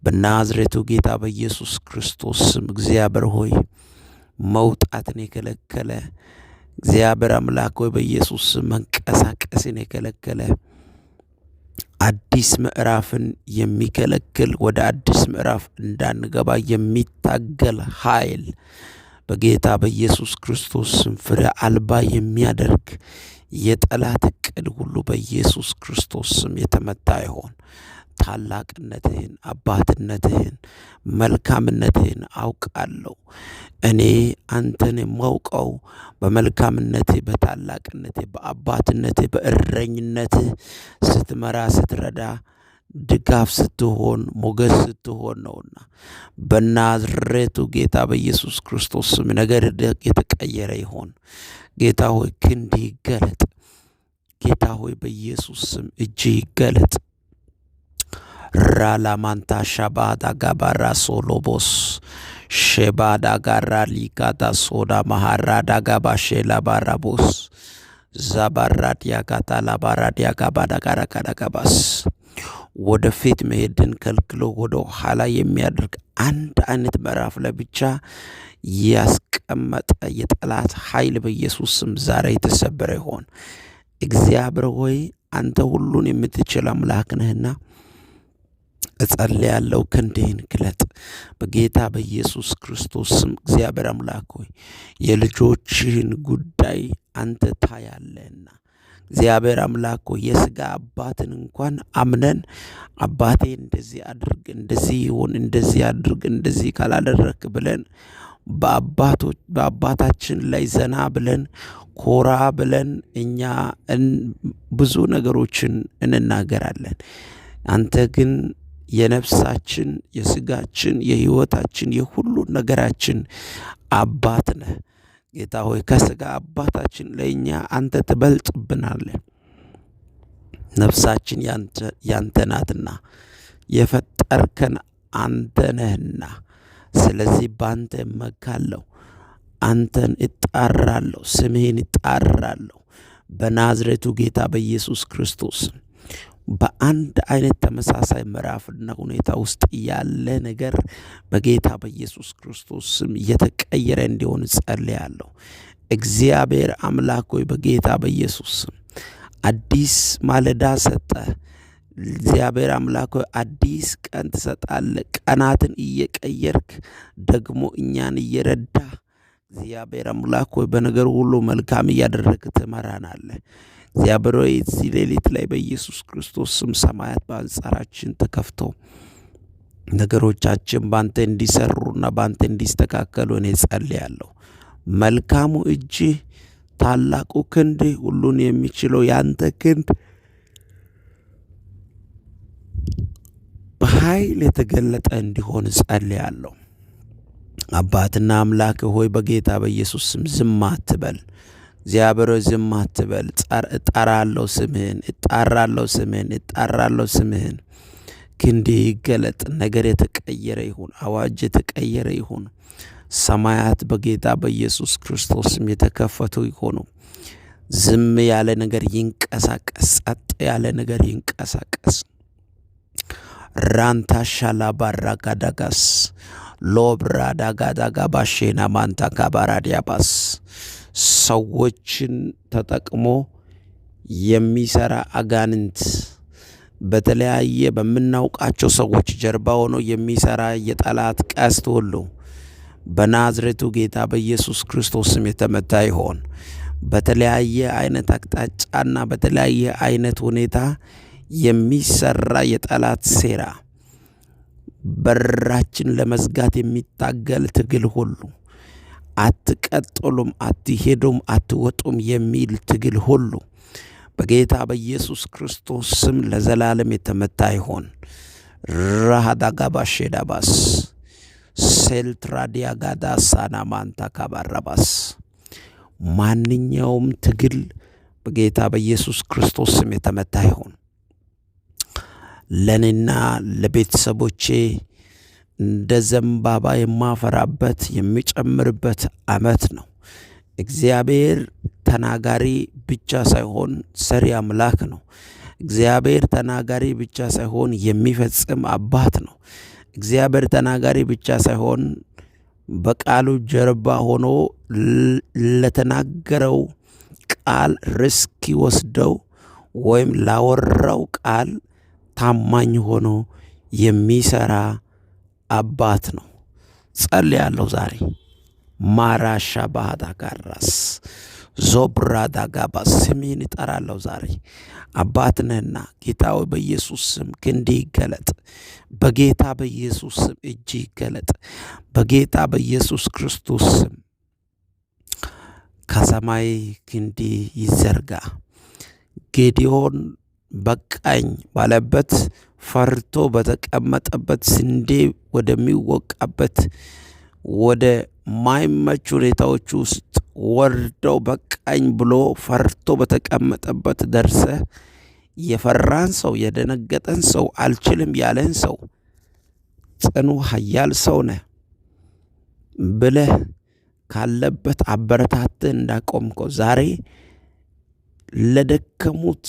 በናዝሬቱ ጌታ በኢየሱስ ክርስቶስ ስም እግዚአብሔር ሆይ መውጣትን የከለከለ እግዚአብሔር አምላክ ሆይ በኢየሱስ ስም መንቀሳቀስን የከለከለ አዲስ ምዕራፍን የሚከለክል ወደ አዲስ ምዕራፍ እንዳንገባ የሚታገል ኃይል በጌታ በኢየሱስ ክርስቶስ ስም ፍሬ አልባ የሚያደርግ የጠላት ዕቅድ ሁሉ በኢየሱስ ክርስቶስ ስም የተመታ ይሆን። ታላቅነትህን፣ አባትነትህን፣ መልካምነትህን አውቃለሁ። እኔ አንተን የማውቀው በመልካምነትህ፣ በታላቅነትህ፣ በአባትነትህ፣ በእረኝነትህ ስትመራ፣ ስትረዳ፣ ድጋፍ ስትሆን፣ ሞገስ ስትሆን ነውና በናዝሬቱ ጌታ በኢየሱስ ክርስቶስ ስም ነገር የተቀየረ ይሆን። ጌታ ሆይ ክንድህ ይገለጥ። ጌታ ሆይ በኢየሱስ ስም እጅህ ይገለጥ። ራላማንታ ሻባዳ ጋባራ ሶሎቦስ ሼባዳ ጋራ ሊጋዳ ሶዳ ማሃራዳ ጋባሼ ላባራቦስ ዛባራድ ያጋታ ላባራድ ያጋባዳ ጋራ ካዳጋባስ ወደፊት መሄድን ከልክሎ ወደ ኋላ የሚያደርግ አንድ አይነት ምዕራፍ ላይ ብቻ ያስቀመጠ የጠላት ኃይል በኢየሱስ ስም ዛሬ የተሰበረ ይሆን። እግዚአብሔር ሆይ አንተ ሁሉን የምትችል አምላክ ነህና እጸልያለሁ። ክንድህን ግለጥ በጌታ በኢየሱስ ክርስቶስ ስም። እግዚአብሔር አምላክ ሆይ የልጆችህን ጉዳይ አንተ ታያለህና እግዚአብሔር አምላክ ሆይ የሥጋ አባትን እንኳን አምነን አባቴ እንደዚህ አድርግ፣ እንደዚህ ይሁን፣ እንደዚህ አድርግ፣ እንደዚህ ካላደረክ ብለን በአባታችን ላይ ዘና ብለን ኮራ ብለን እኛ ብዙ ነገሮችን እንናገራለን። አንተ ግን የነፍሳችን፣ የሥጋችን፣ የሕይወታችን፣ የሁሉ ነገራችን አባት ነህ። ጌታ ሆይ ከሥጋ አባታችን ለእኛ አንተ ትበልጥብናለህ። ነፍሳችን ያንተ ናትና የፈጠርከን አንተ ነህና፣ ስለዚህ በአንተ እመካለሁ፣ አንተን እጣራለሁ፣ ስምህን እጣራለሁ። በናዝሬቱ ጌታ በኢየሱስ ክርስቶስ በአንድ አይነት ተመሳሳይ ምዕራፍና ሁኔታ ውስጥ ያለ ነገር በጌታ በኢየሱስ ክርስቶስ ስም እየተቀየረ እንዲሆን ጸልያለሁ። እግዚአብሔር አምላክ ሆይ በጌታ በኢየሱስ ስም አዲስ ማለዳ ሰጠ። እግዚአብሔር አምላክ ሆይ አዲስ ቀን ትሰጣለህ። ቀናትን እየቀየርክ ደግሞ እኛን እየረዳ እግዚአብሔር አምላክ ሆይ በነገር ሁሉ መልካም እያደረግክ ትመራናለህ። እግዚአብሔር ሆይ እዚህ ሌሊት ላይ በኢየሱስ ክርስቶስ ስም ሰማያት በአንጻራችን ተከፍተው ነገሮቻችን ባንተ እንዲሰሩና ባንተ እንዲስተካከሉ እኔ ጸልያለሁ። መልካሙ እጅህ፣ ታላቁ ክንድ፣ ሁሉን የሚችለው ያንተ ክንድ በኃይል የተገለጠ እንዲሆን ጸልያለሁ። አባትና አምላክ ሆይ በጌታ በኢየሱስ ስም ዝም አትበል። እግዚአብሔር ዝም አትበል። እጠራለሁ ስምህን። ክንዴ ይገለጥ። ነገር የተቀየረ ይሁን። አዋጅ የተቀየረ ይሁን። ሰማያት በጌታ በኢየሱስ ክርስቶስ ስም የተከፈቱ ይሆኑ። ዝም ያለ ነገር ይንቀሳቀስ። ጸጥ ያለ ነገር ይንቀሳቀስ። ራንታ ሻላ ባራጋዳጋስ ሎብራ ዳጋዳጋ ባሼና ማንታ ካባራዲያባስ ሰዎችን ተጠቅሞ የሚሰራ አጋንንት በተለያየ በምናውቃቸው ሰዎች ጀርባ ሆኖ የሚሰራ የጠላት ቀስት ሁሉ በናዝሬቱ ጌታ በኢየሱስ ክርስቶስ ስም የተመታ ይሆን። በተለያየ አይነት አቅጣጫና በተለያየ አይነት ሁኔታ የሚሰራ የጠላት ሴራ በራችን ለመዝጋት የሚታገል ትግል ሁሉ አትቀጥሉም፣ አትሄዱም፣ አትወጡም የሚል ትግል ሁሉ በጌታ በኢየሱስ ክርስቶስ ስም ለዘላለም የተመታ ይሆን። ራሃዳጋባሼዳባስ ሴልትራዲያጋዳ ሳናማንታ ካባራባስ ማንኛውም ትግል በጌታ በኢየሱስ ክርስቶስ ስም የተመታ ይሆን። ለኔና ለቤተሰቦቼ እንደ ዘንባባ የማፈራበት የሚጨምርበት ዓመት ነው። እግዚአብሔር ተናጋሪ ብቻ ሳይሆን ሰሪ አምላክ ነው። እግዚአብሔር ተናጋሪ ብቻ ሳይሆን የሚፈጽም አባት ነው። እግዚአብሔር ተናጋሪ ብቻ ሳይሆን በቃሉ ጀርባ ሆኖ ለተናገረው ቃል ርስክ ወስደው ወይም ላወራው ቃል ታማኝ ሆኖ የሚሰራ አባት ነው። ጸልያለሁ ዛሬ ማራሻ ባህዳ ጋራስ ዞብራ ዳጋባስ ስሜን እጠራለሁ ዛሬ። አባት ነህና ጌታዊ በኢየሱስ ስም ክንድ ይገለጥ። በጌታ በኢየሱስ ስም እጅ ይገለጥ። በጌታ በኢየሱስ ክርስቶስ ስም ከሰማይ ክንድ ይዘርጋ። ጌዲዮን በቃኝ ባለበት ፈርቶ በተቀመጠበት ስንዴ ወደሚወቃበት ወደ ማይመች ሁኔታዎች ውስጥ ወርደው በቃኝ ብሎ ፈርቶ በተቀመጠበት ደርሰ የፈራን ሰው የደነገጠን ሰው አልችልም ያለን ሰው ጽኑ ኃያል ሰው ነህ ብለህ ካለበት አበረታትህ እንዳቆምከው ዛሬ ለደከሙት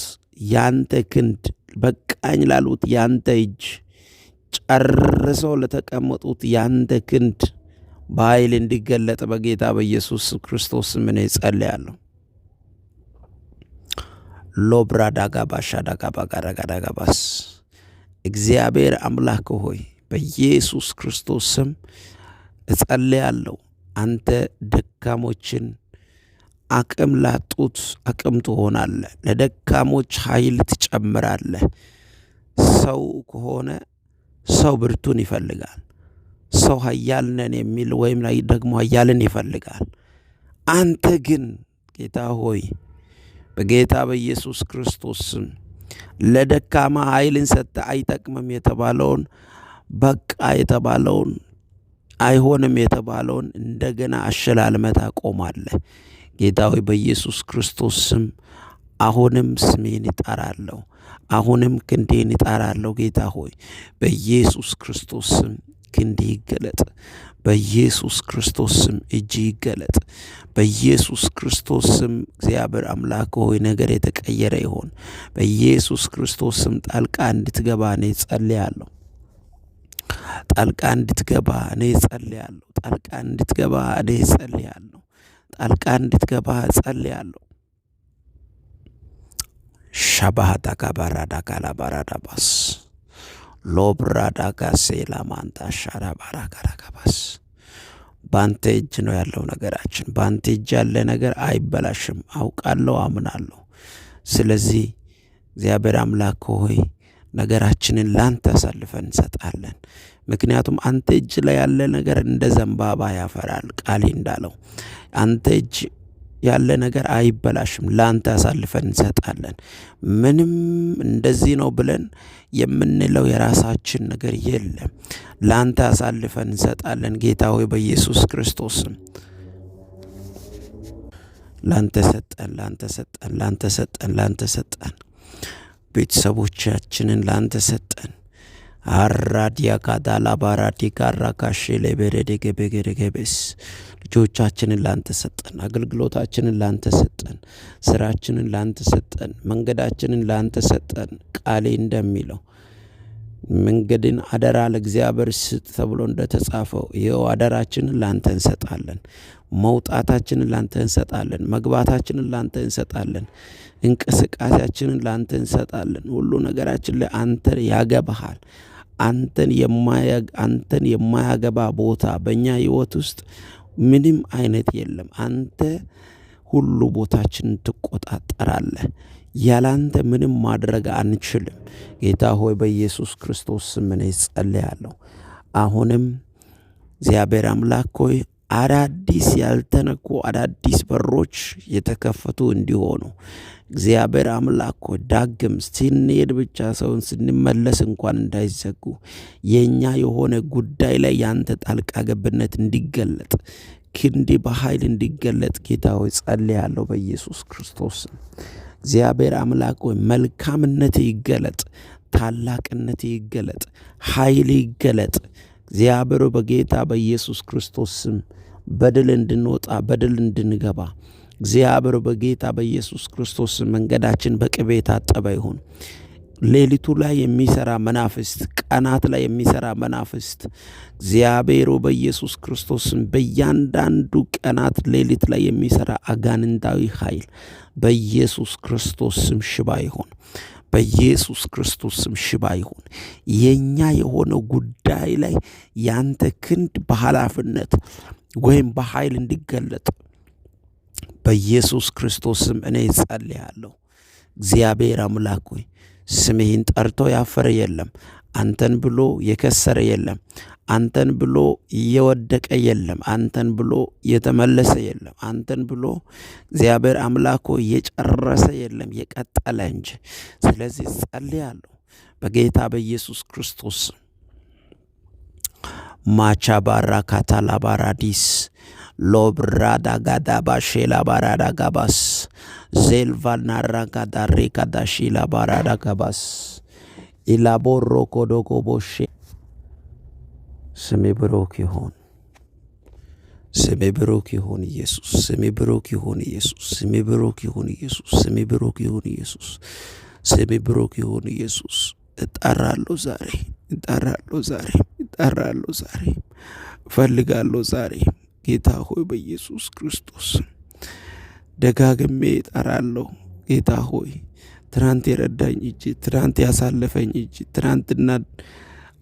ያንተ ክንድ በቃኝ ላሉት ያንተ እጅ ጨርሰው ለተቀመጡት ያንተ ክንድ በኃይል እንዲገለጥ በጌታ በኢየሱስ ክርስቶስ ስም እኔ ጸልያለሁ። ሎብራ ዳጋባሻ ዳጋባጋዳጋዳጋባስ እግዚአብሔር አምላክ ሆይ በኢየሱስ ክርስቶስ ስም እጸልያለሁ። አንተ ደካሞችን አቅም ላጡት አቅም ትሆናለህ። ለደካሞች ኃይል ትጨምራለህ። ሰው ከሆነ ሰው ብርቱን ይፈልጋል። ሰው ኃያል ነን የሚል ወይም ላይ ደግሞ ኃያልን ይፈልጋል። አንተ ግን ጌታ ሆይ በጌታ በኢየሱስ ክርስቶስ ስም ለደካማ ኃይልን ሰጥተህ አይጠቅምም የተባለውን በቃ የተባለውን አይሆንም የተባለውን እንደገና አሸላልመህ ታቆማለህ። ጌታ ሆይ በኢየሱስ ክርስቶስ ስም አሁንም ስሜን እጠራለሁ። አሁንም ክንዴን እጠራለሁ። ጌታ ሆይ በኢየሱስ ክርስቶስ ስም ክንድ ይገለጥ። በኢየሱስ ክርስቶስ ስም እጅ ይገለጥ። በኢየሱስ ክርስቶስ ስም እግዚአብሔር አምላክ ሆይ ነገር የተቀየረ ይሆን። በኢየሱስ ክርስቶስ ስም ጣልቃ እንድትገባ እኔ ጸልያለሁ። ጣልቃ እንድትገባ እኔ ጸልያለሁ። ጣልቃ እንድትገባ እኔ ጸልያለሁ። ጣልቃ እንድትገባ ጸልያለሁ። ሻባሃዳ ጋባራዳ ጋላባራዳባስ ሎብራዳ ጋሴላ ማንታ ሻራባራጋራጋባስ ባንተ እጅ ነው ያለው ነገራችን። ባንተ እጅ ያለ ነገር አይበላሽም። አውቃለሁ፣ አምናለሁ። ስለዚህ እግዚአብሔር አምላክ ሆይ ነገራችንን ላንተ አሳልፈን እንሰጣለን። ምክንያቱም አንተ እጅ ላይ ያለ ነገር እንደ ዘንባባ ያፈራል። ቃሌ እንዳለው አንተ እጅ ያለ ነገር አይበላሽም። ለአንተ አሳልፈን እንሰጣለን። ምንም እንደዚህ ነው ብለን የምንለው የራሳችን ነገር የለም። ለአንተ አሳልፈን እንሰጣለን። ጌታ ሆይ በኢየሱስ ክርስቶስ ስም ላንተ ሰጠን፣ ላንተ ሰጠን፣ ላንተ ሰጠን፣ ላንተ ሰጠን። ቤተሰቦቻችንን ላንተ ሰጠን። አራዲያ ካዳላ ባራዲ ካራካሼ ለበረደ ገበገበስ ልጆቻችንን ላንተ ሰጠን። አገልግሎታችንን ላንተ ሰጠን። ስራችንን ላንተ ሰጠን። መንገዳችንን ላንተ ሰጠን። ቃሌ እንደሚለው መንገድን አደራ ለእግዚአብሔር ስጥ ተብሎ እንደተጻፈው ይኸው አደራችንን ላንተ እንሰጣለን። መውጣታችንን ላንተ እንሰጣለን። መግባታችንን ላንተ እንሰጣለን። እንቅስቃሴያችንን ላንተ እንሰጣለን። ሁሉ ነገራችን ላይ አንተ ያገባሃል። አንተን የማያገባ ቦታ በእኛ ህይወት ውስጥ ምንም አይነት የለም። አንተ ሁሉ ቦታችንን ትቆጣጠራለህ። ያላንተ ምንም ማድረግ አንችልም። ጌታ ሆይ በኢየሱስ ክርስቶስ ስም እኔ ጸልያለሁ። አሁንም እግዚአብሔር አምላክ ሆይ አዳዲስ ያልተነኩ አዳዲስ በሮች የተከፈቱ እንዲሆኑ እግዚአብሔር አምላክ ሆይ ዳግም ስንሄድ ብቻ ሰውን ስንመለስ እንኳን እንዳይዘጉ የኛ የሆነ ጉዳይ ላይ ያንተ ጣልቃ ገብነት እንዲገለጥ ክንዲ በኃይል እንዲገለጥ ጌታ ሆይ ጸልያለሁ በኢየሱስ ክርስቶስ። እግዚአብሔር አምላክ ሆይ መልካምነት ይገለጥ፣ ታላቅነት ይገለጥ፣ ኃይል ይገለጥ። እግዚአብሔር በጌታ በኢየሱስ ክርስቶስ ስም በድል እንድንወጣ በድል እንድንገባ እግዚአብሔር በጌታ በኢየሱስ ክርስቶስ መንገዳችን በቅቤ የታጠበ ይሁን። ሌሊቱ ላይ የሚሰራ መናፍስት፣ ቀናት ላይ የሚሰራ መናፍስት እግዚአብሔር በኢየሱስ ክርስቶስ በእያንዳንዱ ቀናት ሌሊት ላይ የሚሰራ አጋንንታዊ ኃይል በኢየሱስ ክርስቶስ ስም ሽባ ይሁን። በኢየሱስ ክርስቶስ ስም ሽባ ይሁን። የኛ የሆነው ጉዳይ ላይ ያንተ ክንድ በኃላፊነት ወይም በኃይል እንዲገለጥ በኢየሱስ ክርስቶስ ስም እኔ ጸልያለሁ። እግዚአብሔር አምላክ ሆይ ስምህን ጠርቶ ያፈረ የለም። አንተን ብሎ የከሰረ የለም። አንተን ብሎ የወደቀ የለም። አንተን ብሎ የተመለሰ የለም። አንተን ብሎ እግዚአብሔር አምላክ ሆይ የጨረሰ የለም፣ የቀጠለ እንጂ። ስለዚህ ጸልያለሁ በጌታ በኢየሱስ ክርስቶስ ማቻ ባራ ካታላ ባራዲስ ሎብራዳ ጋዳ ባሼላ ባራዳ ጋባስ ዜልቫና ራጋዳ ሬካዳ ሺላ ባራዳ ጋባስ ኢላቦሮ ኮዶጎ ቦሼ ስሜ ብሩክ ይሁን። ስሜ ብሩክ ይሁን ኢየሱስ። ስሜ ብሩክ ይሁን ኢየሱስ። ስሜ ብሩክ ይሁን ኢየሱስ። ስሜ ብሩክ ይሁን ኢየሱስ። ስሜ ብሩክ ይሁን ኢየሱስ። እጠራለሁ ዛሬ፣ እጠራለሁ ዛሬ፣ እጠራለሁ ዛሬ፣ እፈልጋለሁ ዛሬ። ጌታ ሆይ በኢየሱስ ክርስቶስ ደጋግሜ እጠራለሁ። ጌታ ሆይ ትናንት የረዳኝ እጅ፣ ትናንት ያሳለፈኝ እጅ፣ ትናንትና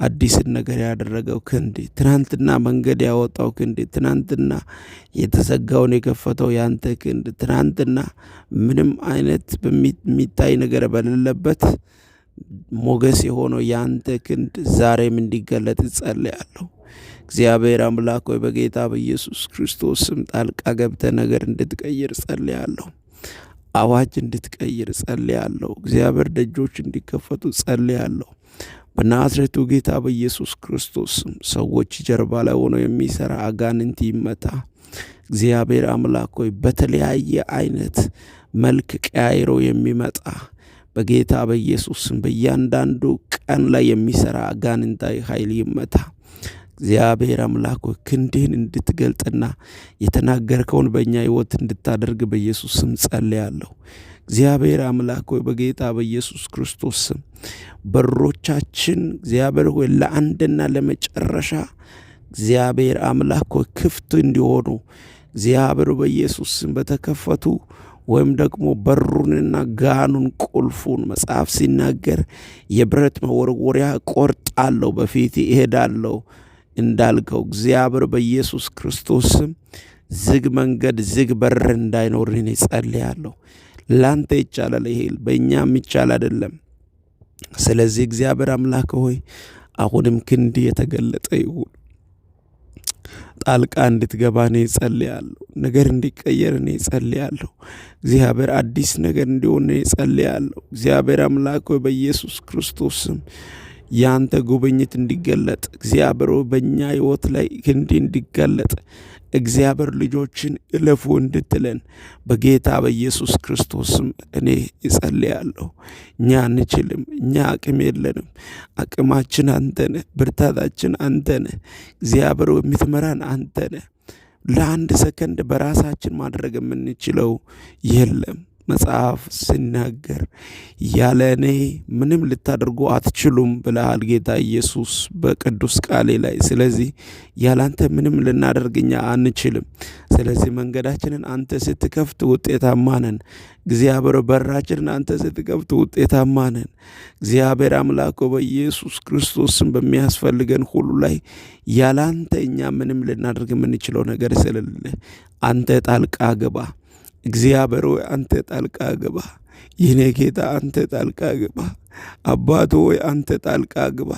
አዲስን ነገር ያደረገው ክንዴ፣ ትናንትና መንገድ ያወጣው ክንዴ፣ ትናንትና የተዘጋውን የከፈተው ያንተ ክንድ፣ ትናንትና ምንም አይነት በሚታይ ነገር በሌለበት ሞገስ የሆነው ያንተ ክንድ ዛሬም እንዲገለጥ ጸልያለሁ። እግዚአብሔር አምላክ ሆይ በጌታ በኢየሱስ ክርስቶስ ስም ጣልቃ ገብተ ነገር እንድትቀይር ጸልያለሁ። አዋጅ እንድትቀይር ጸልያለሁ። እግዚአብሔር ደጆች እንዲከፈቱ ጸልያለሁ። በናዝሬቱ ጌታ በኢየሱስ ክርስቶስ ስም ሰዎች ጀርባ ላይ ሆኖ የሚሰራ አጋንንት ይመታ። እግዚአብሔር አምላክ ሆይ በተለያየ አይነት መልክ ቀያይሮ የሚመጣ በጌታ በኢየሱስ ስም በእያንዳንዱ ቀን ላይ የሚሰራ አጋንንታዊ ኃይል ይመታ። እግዚአብሔር አምላክ ሆይ ክንድህን እንድትገልጥና የተናገርከውን በእኛ ሕይወት እንድታደርግ በኢየሱስ ስም ጸልያለሁ። እግዚአብሔር አምላክ ሆይ በጌታ በኢየሱስ ክርስቶስ ስም በሮቻችን እግዚአብሔር ሆይ ለአንድና ለመጨረሻ እግዚአብሔር አምላክ ሆይ ክፍት እንዲሆኑ እግዚአብሔር በኢየሱስ ስም በተከፈቱ ወይም ደግሞ በሩንና ጋኑን ቁልፉን መጽሐፍ ሲናገር የብረት መወርወሪያ ቆርጣለሁ በፊት ይሄዳለሁ እንዳልከው እግዚአብሔር በኢየሱስ ክርስቶስ ስም ዝግ መንገድ ዝግ በር እንዳይኖርን ጸልያለሁ። ላንተ ይቻላል፣ ይሄ በእኛም ይቻል አይደለም። ስለዚህ እግዚአብሔር አምላክ ሆይ አሁንም ክንድ የተገለጠ ይሁን፣ ጣልቃ እንድትገባ እኔ ጸልያለሁ። ነገር እንዲቀየር እኔ ጸልያለሁ። እግዚአብሔር አዲስ ነገር እንዲሆን እኔ ጸልያለሁ። እግዚአብሔር አምላክ ሆይ በኢየሱስ ክርስቶስ ስም ያንተ ጉብኝት እንዲገለጥ እግዚአብሔር በእኛ ሕይወት ላይ እንዲገለጥ እግዚአብሔር ልጆችን እለፉ እንድትለን በጌታ በኢየሱስ ክርስቶስም እኔ እጸልያለሁ። እኛ አንችልም፣ እኛ አቅም የለንም። አቅማችን አንተ ነህ፣ ብርታታችን አንተ ነህ። እግዚአብሔር የምትመራን አንተ ነህ። ለአንድ ሰከንድ በራሳችን ማድረግ የምንችለው የለም። መጽሐፍ ሲናገር ያለ እኔ ምንም ልታደርጉ አትችሉም ብለሃል ጌታ ኢየሱስ በቅዱስ ቃሌ ላይ። ስለዚህ ያላንተ ምንም ልናደርግ እኛ አንችልም። ስለዚህ መንገዳችንን አንተ ስትከፍት ውጤታማ ነን። እግዚአብሔር በራችንን አንተ ስትከፍት ውጤታማ ነን። እግዚአብሔር አምላክ በኢየሱስ ክርስቶስም በሚያስፈልገን ሁሉ ላይ ያላንተ እኛ ምንም ልናደርግ የምንችለው ነገር ስለሌለ አንተ ጣልቃ ግባ። እግዚአብሔር ሆይ አንተ ጣልቃ ግባ። የኔ ጌታ አንተ ጣልቃ ግባ። አባት ሆይ አንተ ጣልቃ ግባ።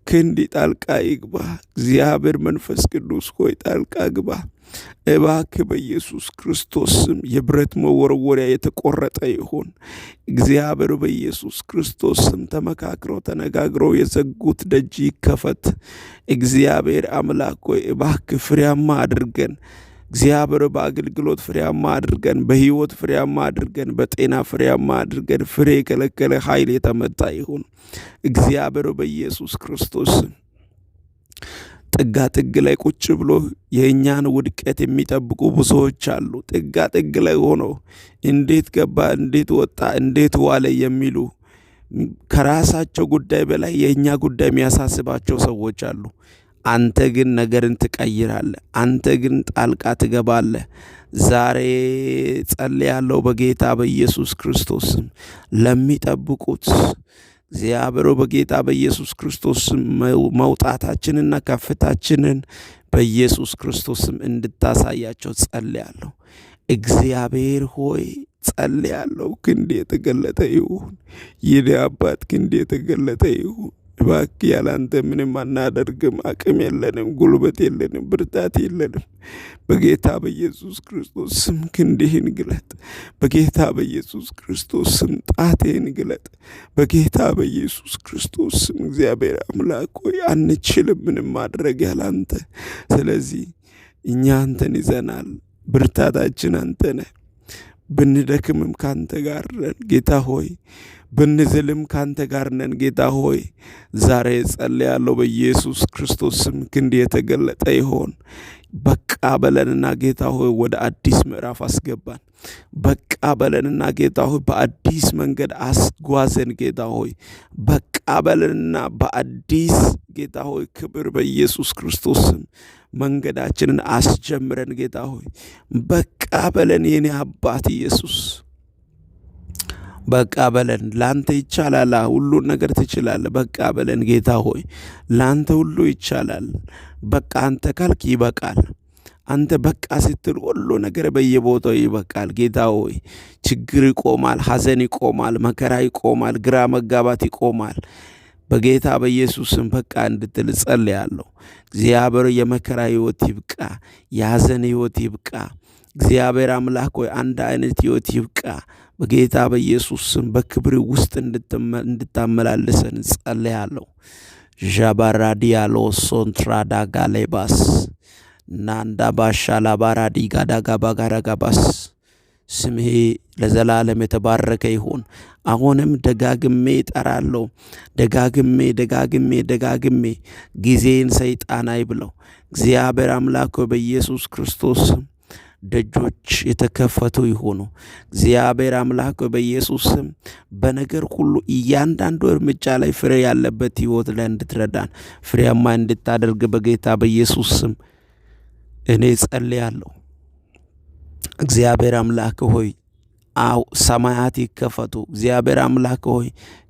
ክንዲ ጣልቃ ይግባ። እግዚአብሔር መንፈስ ቅዱስ ሆይ ጣልቃ ግባ። እባክህ በኢየሱስ ክርስቶስ ስም የብረት መወርወሪያ የተቆረጠ ይሁን። እግዚአብሔር በኢየሱስ ክርስቶስ ስም ተመካክረው ተነጋግረው የዘጉት ደጅ ይከፈት። እግዚአብሔር አምላክ ሆይ እባክህ ፍሬያማ አድርገን። እግዚአብሔር በአገልግሎት ፍሬያማ አድርገን፣ በሕይወት ፍሬያማ አድርገን፣ በጤና ፍሬያማ አድርገን። ፍሬ የከለከለ ኃይል የተመታ ይሁን። እግዚአብሔር በኢየሱስ ክርስቶስ ጥጋ ጥግ ላይ ቁጭ ብሎ የእኛን ውድቀት የሚጠብቁ ብዙዎች አሉ። ጥጋ ጥግ ላይ ሆኖ እንዴት ገባ፣ እንዴት ወጣ፣ እንዴት ዋለ የሚሉ ከራሳቸው ጉዳይ በላይ የእኛ ጉዳይ የሚያሳስባቸው ሰዎች አሉ። አንተ ግን ነገርን ትቀይራለህ። አንተ ግን ጣልቃ ትገባለህ። ዛሬ ጸልያለሁ በጌታ በኢየሱስ ክርስቶስ ለሚጠብቁት እግዚአብሔር በጌታ በኢየሱስ ክርስቶስ መውጣታችንና ከፍታችንን በኢየሱስ ክርስቶስም እንድታሳያቸው ጸልያለሁ። እግዚአብሔር ሆይ ጸልያለሁ። ክንድ የተገለጠ ይሁን። የኔ አባት ክንድ የተገለጠ ይሁን። እባክህ ያላንተ ምንም አናደርግም። አቅም የለንም፣ ጉልበት የለንም፣ ብርታት የለንም። በጌታ በኢየሱስ ክርስቶስ ስም ክንድህን ግለጥ። በጌታ በኢየሱስ ክርስቶስ ስም ጣትህን ግለጥ። በጌታ በኢየሱስ ክርስቶስ ስም እግዚአብሔር አምላክ ሆይ አንችልም ምንም ማድረግ ያላንተ። ስለዚህ እኛ አንተን ይዘናል። ብርታታችን አንተ ነህ። ብንደክምም ካንተ ጋር ነን ጌታ ሆይ። ብንዝልም ካንተ ጋር ነን ጌታ ሆይ። ዛሬ ጸልያለሁ በኢየሱስ ክርስቶስ ስም ክንድ የተገለጠ ይሆን። በቃ በለንና ጌታ ሆይ ወደ አዲስ ምዕራፍ አስገባን። በቃ በለንና ጌታ ሆይ በአዲስ መንገድ አስጓዘን ጌታ ሆይ። በቃ በለንና በአዲስ ጌታ ሆይ ክብር በኢየሱስ ክርስቶስ ስም መንገዳችንን አስጀምረን ጌታ ሆይ። በቃ በለን የኔ አባት ኢየሱስ። በቃ በለን። ላንተ ይቻላል። ሁሉን ነገር ትችላለህ። በቃ በለን ጌታ ሆይ። ላንተ ሁሉ ይቻላል። በቃ አንተ ካልክ ይበቃል። አንተ በቃ ስትል ሁሉ ነገር በየቦታው ይበቃል ጌታ ሆይ። ችግር ይቆማል፣ ሐዘን ይቆማል፣ መከራ ይቆማል፣ ግራ መጋባት ይቆማል። በጌታ በኢየሱስም በቃ እንድትል ጸልያለሁ። እግዚአብሔር የመከራ ሕይወት ይብቃ፣ የሐዘን ሕይወት ይብቃ። እግዚአብሔር አምላክ ሆይ አንድ አይነት ሕይወት ይብቃ። በጌታ በኢየሱስም በክብር ውስጥ እንድታመላልሰን ጸልያለሁ። ዣባራዲያሎ ሶንትራዳ ጋሌባስ ናንዳ ባሻላ ባራዲ ጋዳጋ ባጋራጋባስ ስምሄ ለዘላለም የተባረከ ይሁን። አሁንም ደጋግሜ እጠራለሁ። ደጋግሜ ጊዜን ሰይጣን አይብለው። እግዚአብሔር አምላክ በኢየሱስ ክርስቶስ ደጆች የተከፈቱ ይሆኑ። እግዚአብሔር አምላክ በኢየሱስ ስም በነገር ሁሉ እያንዳንዱ እርምጃ ላይ ፍሬ ያለበት ሕይወት ላይ እንድትረዳን ፍሬያማ እንድታደርግ በጌታ በኢየሱስ ስም እኔ ጸልያለሁ። እግዚአብሔር አምላክ ሆይ ሰማያት ይከፈቱ። እግዚአብሔር አምላክ ሆይ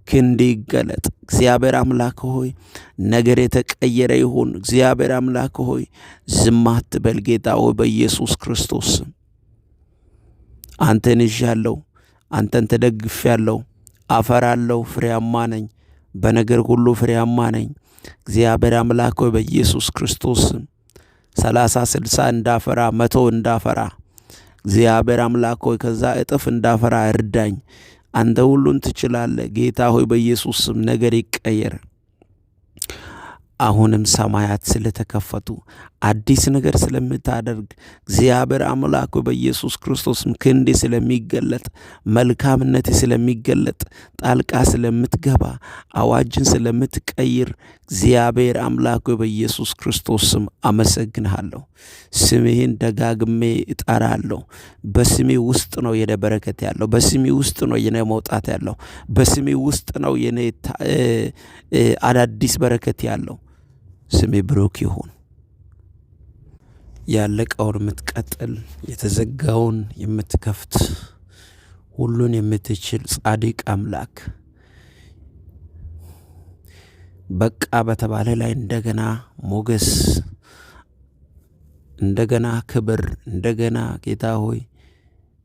ክንድ ይገለጥ። እግዚአብሔር አምላክ ሆይ ነገር የተቀየረ ይሁን። እግዚአብሔር አምላክ ሆይ ዝም አትበል ጌታ ሆይ በኢየሱስ ክርስቶስ አንተን ይዣለሁ፣ አንተን ተደግፌያለሁ፣ አፈራለሁ፣ ፍሬያማ ነኝ፣ በነገር ሁሉ ፍሬያማ ነኝ። እግዚአብሔር አምላክ ሆይ በኢየሱስ ክርስቶስ 30 60 እንዳፈራ 100 እንዳፈራ እግዚአብሔር አምላክ ሆይ ከዛ እጥፍ እንዳፈራ እርዳኝ። አንተ ሁሉን ትችላለህ ጌታ ሆይ በኢየሱስ ስም ነገር ይቀየር። አሁንም ሰማያት ስለተከፈቱ አዲስ ነገር ስለምታደርግ እግዚአብሔር አምላክ በኢየሱስ ክርስቶስም ክንዴ ስለሚገለጥ መልካምነት ስለሚገለጥ ጣልቃ ስለምትገባ አዋጅን ስለምትቀይር እግዚአብሔር አምላክ በኢየሱስ ክርስቶስም አመሰግንሃለሁ። ስምህን ደጋግሜ እጠራለሁ። በስሜ ውስጥ ነው የኔ በረከት ያለው። በስሜ ውስጥ ነው የኔ መውጣት ያለው። በስሜ ውስጥ ነው የኔ አዳዲስ በረከት ያለው። ስሜ ብሩክ ይሁን። ያለቀውን የምትቀጥል የተዘጋውን የምትከፍት ሁሉን የምትችል ጻድቅ አምላክ በቃ በተባለ ላይ እንደገና ሞገስ፣ እንደገና ክብር፣ እንደገና ጌታ ሆይ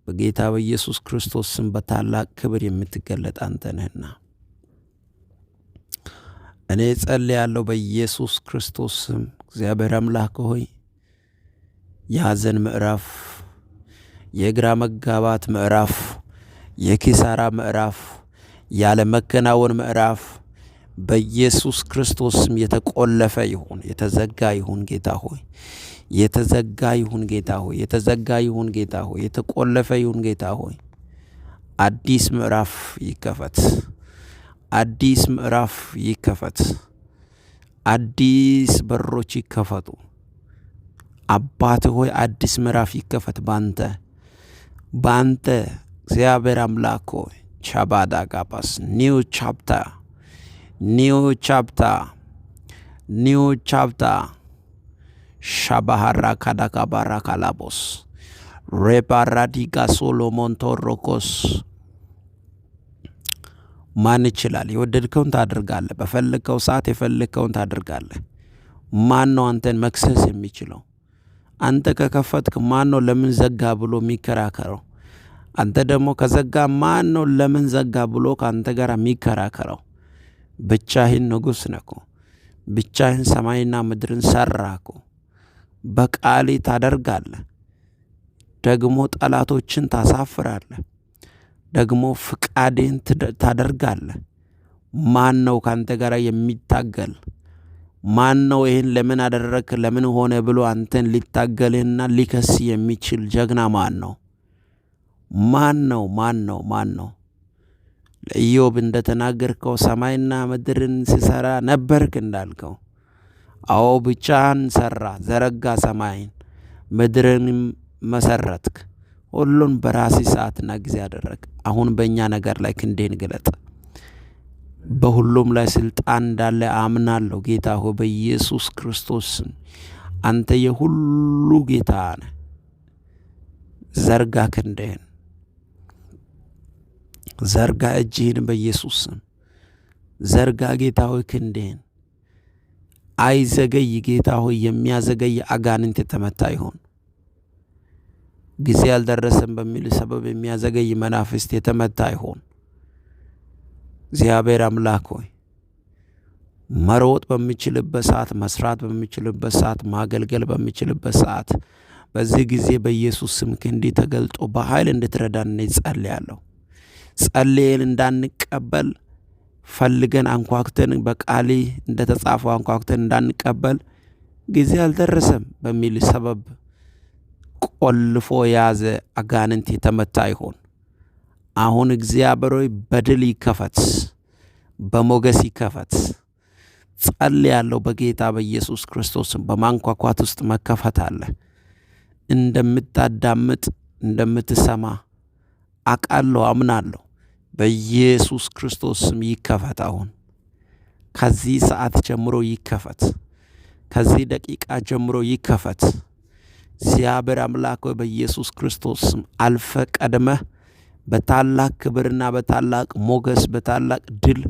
በጌታ በኢየሱስ ክርስቶስ ስም በታላቅ ክብር የምትገለጥ አንተ ነህና እኔ ጸልያለሁ በኢየሱስ ክርስቶስ ስም። እግዚአብሔር አምላክ ሆይ የሐዘን ምዕራፍ፣ የግራ መጋባት ምዕራፍ፣ የኪሳራ ምዕራፍ፣ ያለ መከናወን ምዕራፍ በኢየሱስ ክርስቶስ ስም የተቆለፈ ይሁን፣ የተዘጋ ይሁን ጌታ ሆይ፣ የተዘጋ ይሁን ጌታ ሆይ፣ የተዘጋ ይሁን ጌታ ሆይ፣ የተቆለፈ ይሁን ጌታ ሆይ። አዲስ ምዕራፍ ይከፈት። አዲስ ምዕራፍ ይከፈት። አዲስ በሮች ይከፈቱ። አባት ሆይ አዲስ ምዕራፍ ይከፈት ባንተ እግዚአብሔር አምላክ ሆይ ቻባዳ ጋባስ ኒው ቻፕተር ሻባሃራ ካዳካባራ ካላቦስ ሬፓራዲጋ ሶሎሞን ቶሮኮስ ማን ይችላል? የወደድከውን ታደርጋለህ። በፈለግከው ሰዓት የፈለግከውን ታደርጋለህ። ማን ነው አንተን መክሰስ የሚችለው? አንተ ከከፈትክ ማን ነው ለምን ዘጋ ብሎ የሚከራከረው? አንተ ደግሞ ከዘጋ ማን ነው ለምን ዘጋ ብሎ ከአንተ ጋር የሚከራከረው? ብቻህን ንጉሥ ነህ። ብቻህን ሰማይና ምድርን ሰራህ። በቃሌ ታደርጋለህ፣ ደግሞ ጠላቶችን ታሳፍራለህ፣ ደግሞ ፍቃዴን ታደርጋለህ። ማን ነው ካንተ ጋር የሚታገል? ማን ነው ይህን ለምን አደረክ ለምን ሆነ ብሎ አንተን ሊታገልህና ሊከስ የሚችል ጀግና ማን ነው? ማን ነው? ለኢዮብ እንደተናገርከው ሰማይና ምድርን ሲሰራ ነበርክ እንዳልከው፣ አዎ ብቻህን ሰራ፣ ዘረጋ ሰማይን ምድርንም መሰረትክ። ሁሉን በራሲ ሰዓትና ጊዜ አደረግ። አሁን በእኛ ነገር ላይ ክንዴን ግለጥ። በሁሉም ላይ ስልጣን እንዳለ አምናለሁ ጌታ ሆይ በኢየሱስ ክርስቶስ አንተ የሁሉ ጌታ ነህ። ዘርጋ ክንድህን፣ ዘርጋ እጅህን በኢየሱስ ስም ዘርጋ ጌታ ሆይ ክንድህን። አይዘገይ ጌታ ሆይ፣ የሚያዘገይ አጋንንት የተመታ ይሁን። ጊዜ ያልደረሰም በሚል ሰበብ የሚያዘገይ መናፍስት የተመታ ይሁን። እግዚአብሔር አምላክ ሆይ መሮጥ በሚችልበት ሰዓት፣ መስራት በሚችልበት ሰዓት፣ ማገልገል በሚችልበት ሰዓት በዚህ ጊዜ በኢየሱስ ስም ክንዲ ተገልጦ በኃይል እንድትረዳን ጸልያለሁ። ጸልየን እንዳንቀበል ፈልገን አንኳኩተን በቃሌ እንደተጻፈው አንኳኩተን እንዳንቀበል ጊዜ አልደረሰም በሚል ሰበብ ቆልፎ የያዘ አጋንንት የተመታ ይሁን። አሁን እግዚአብሔር ሆይ በድል ይከፈት፣ በሞገስ ይከፈት። ጸልያለሁ በጌታ በኢየሱስ ክርስቶስ። በማንኳኳት ውስጥ መከፈት አለ። እንደምታዳምጥ እንደምትሰማ አውቃለሁ፣ አምናለሁ። በኢየሱስ ክርስቶስ ስም ይከፈት። አሁን ከዚህ ሰዓት ጀምሮ ይከፈት። ከዚህ ደቂቃ ጀምሮ ይከፈት። እግዚአብሔር አምላክ ሆይ በኢየሱስ ክርስቶስ ስም አልፈ ቀድመህ በታላቅ ክብርና በታላቅ ሞገስ በታላቅ ድል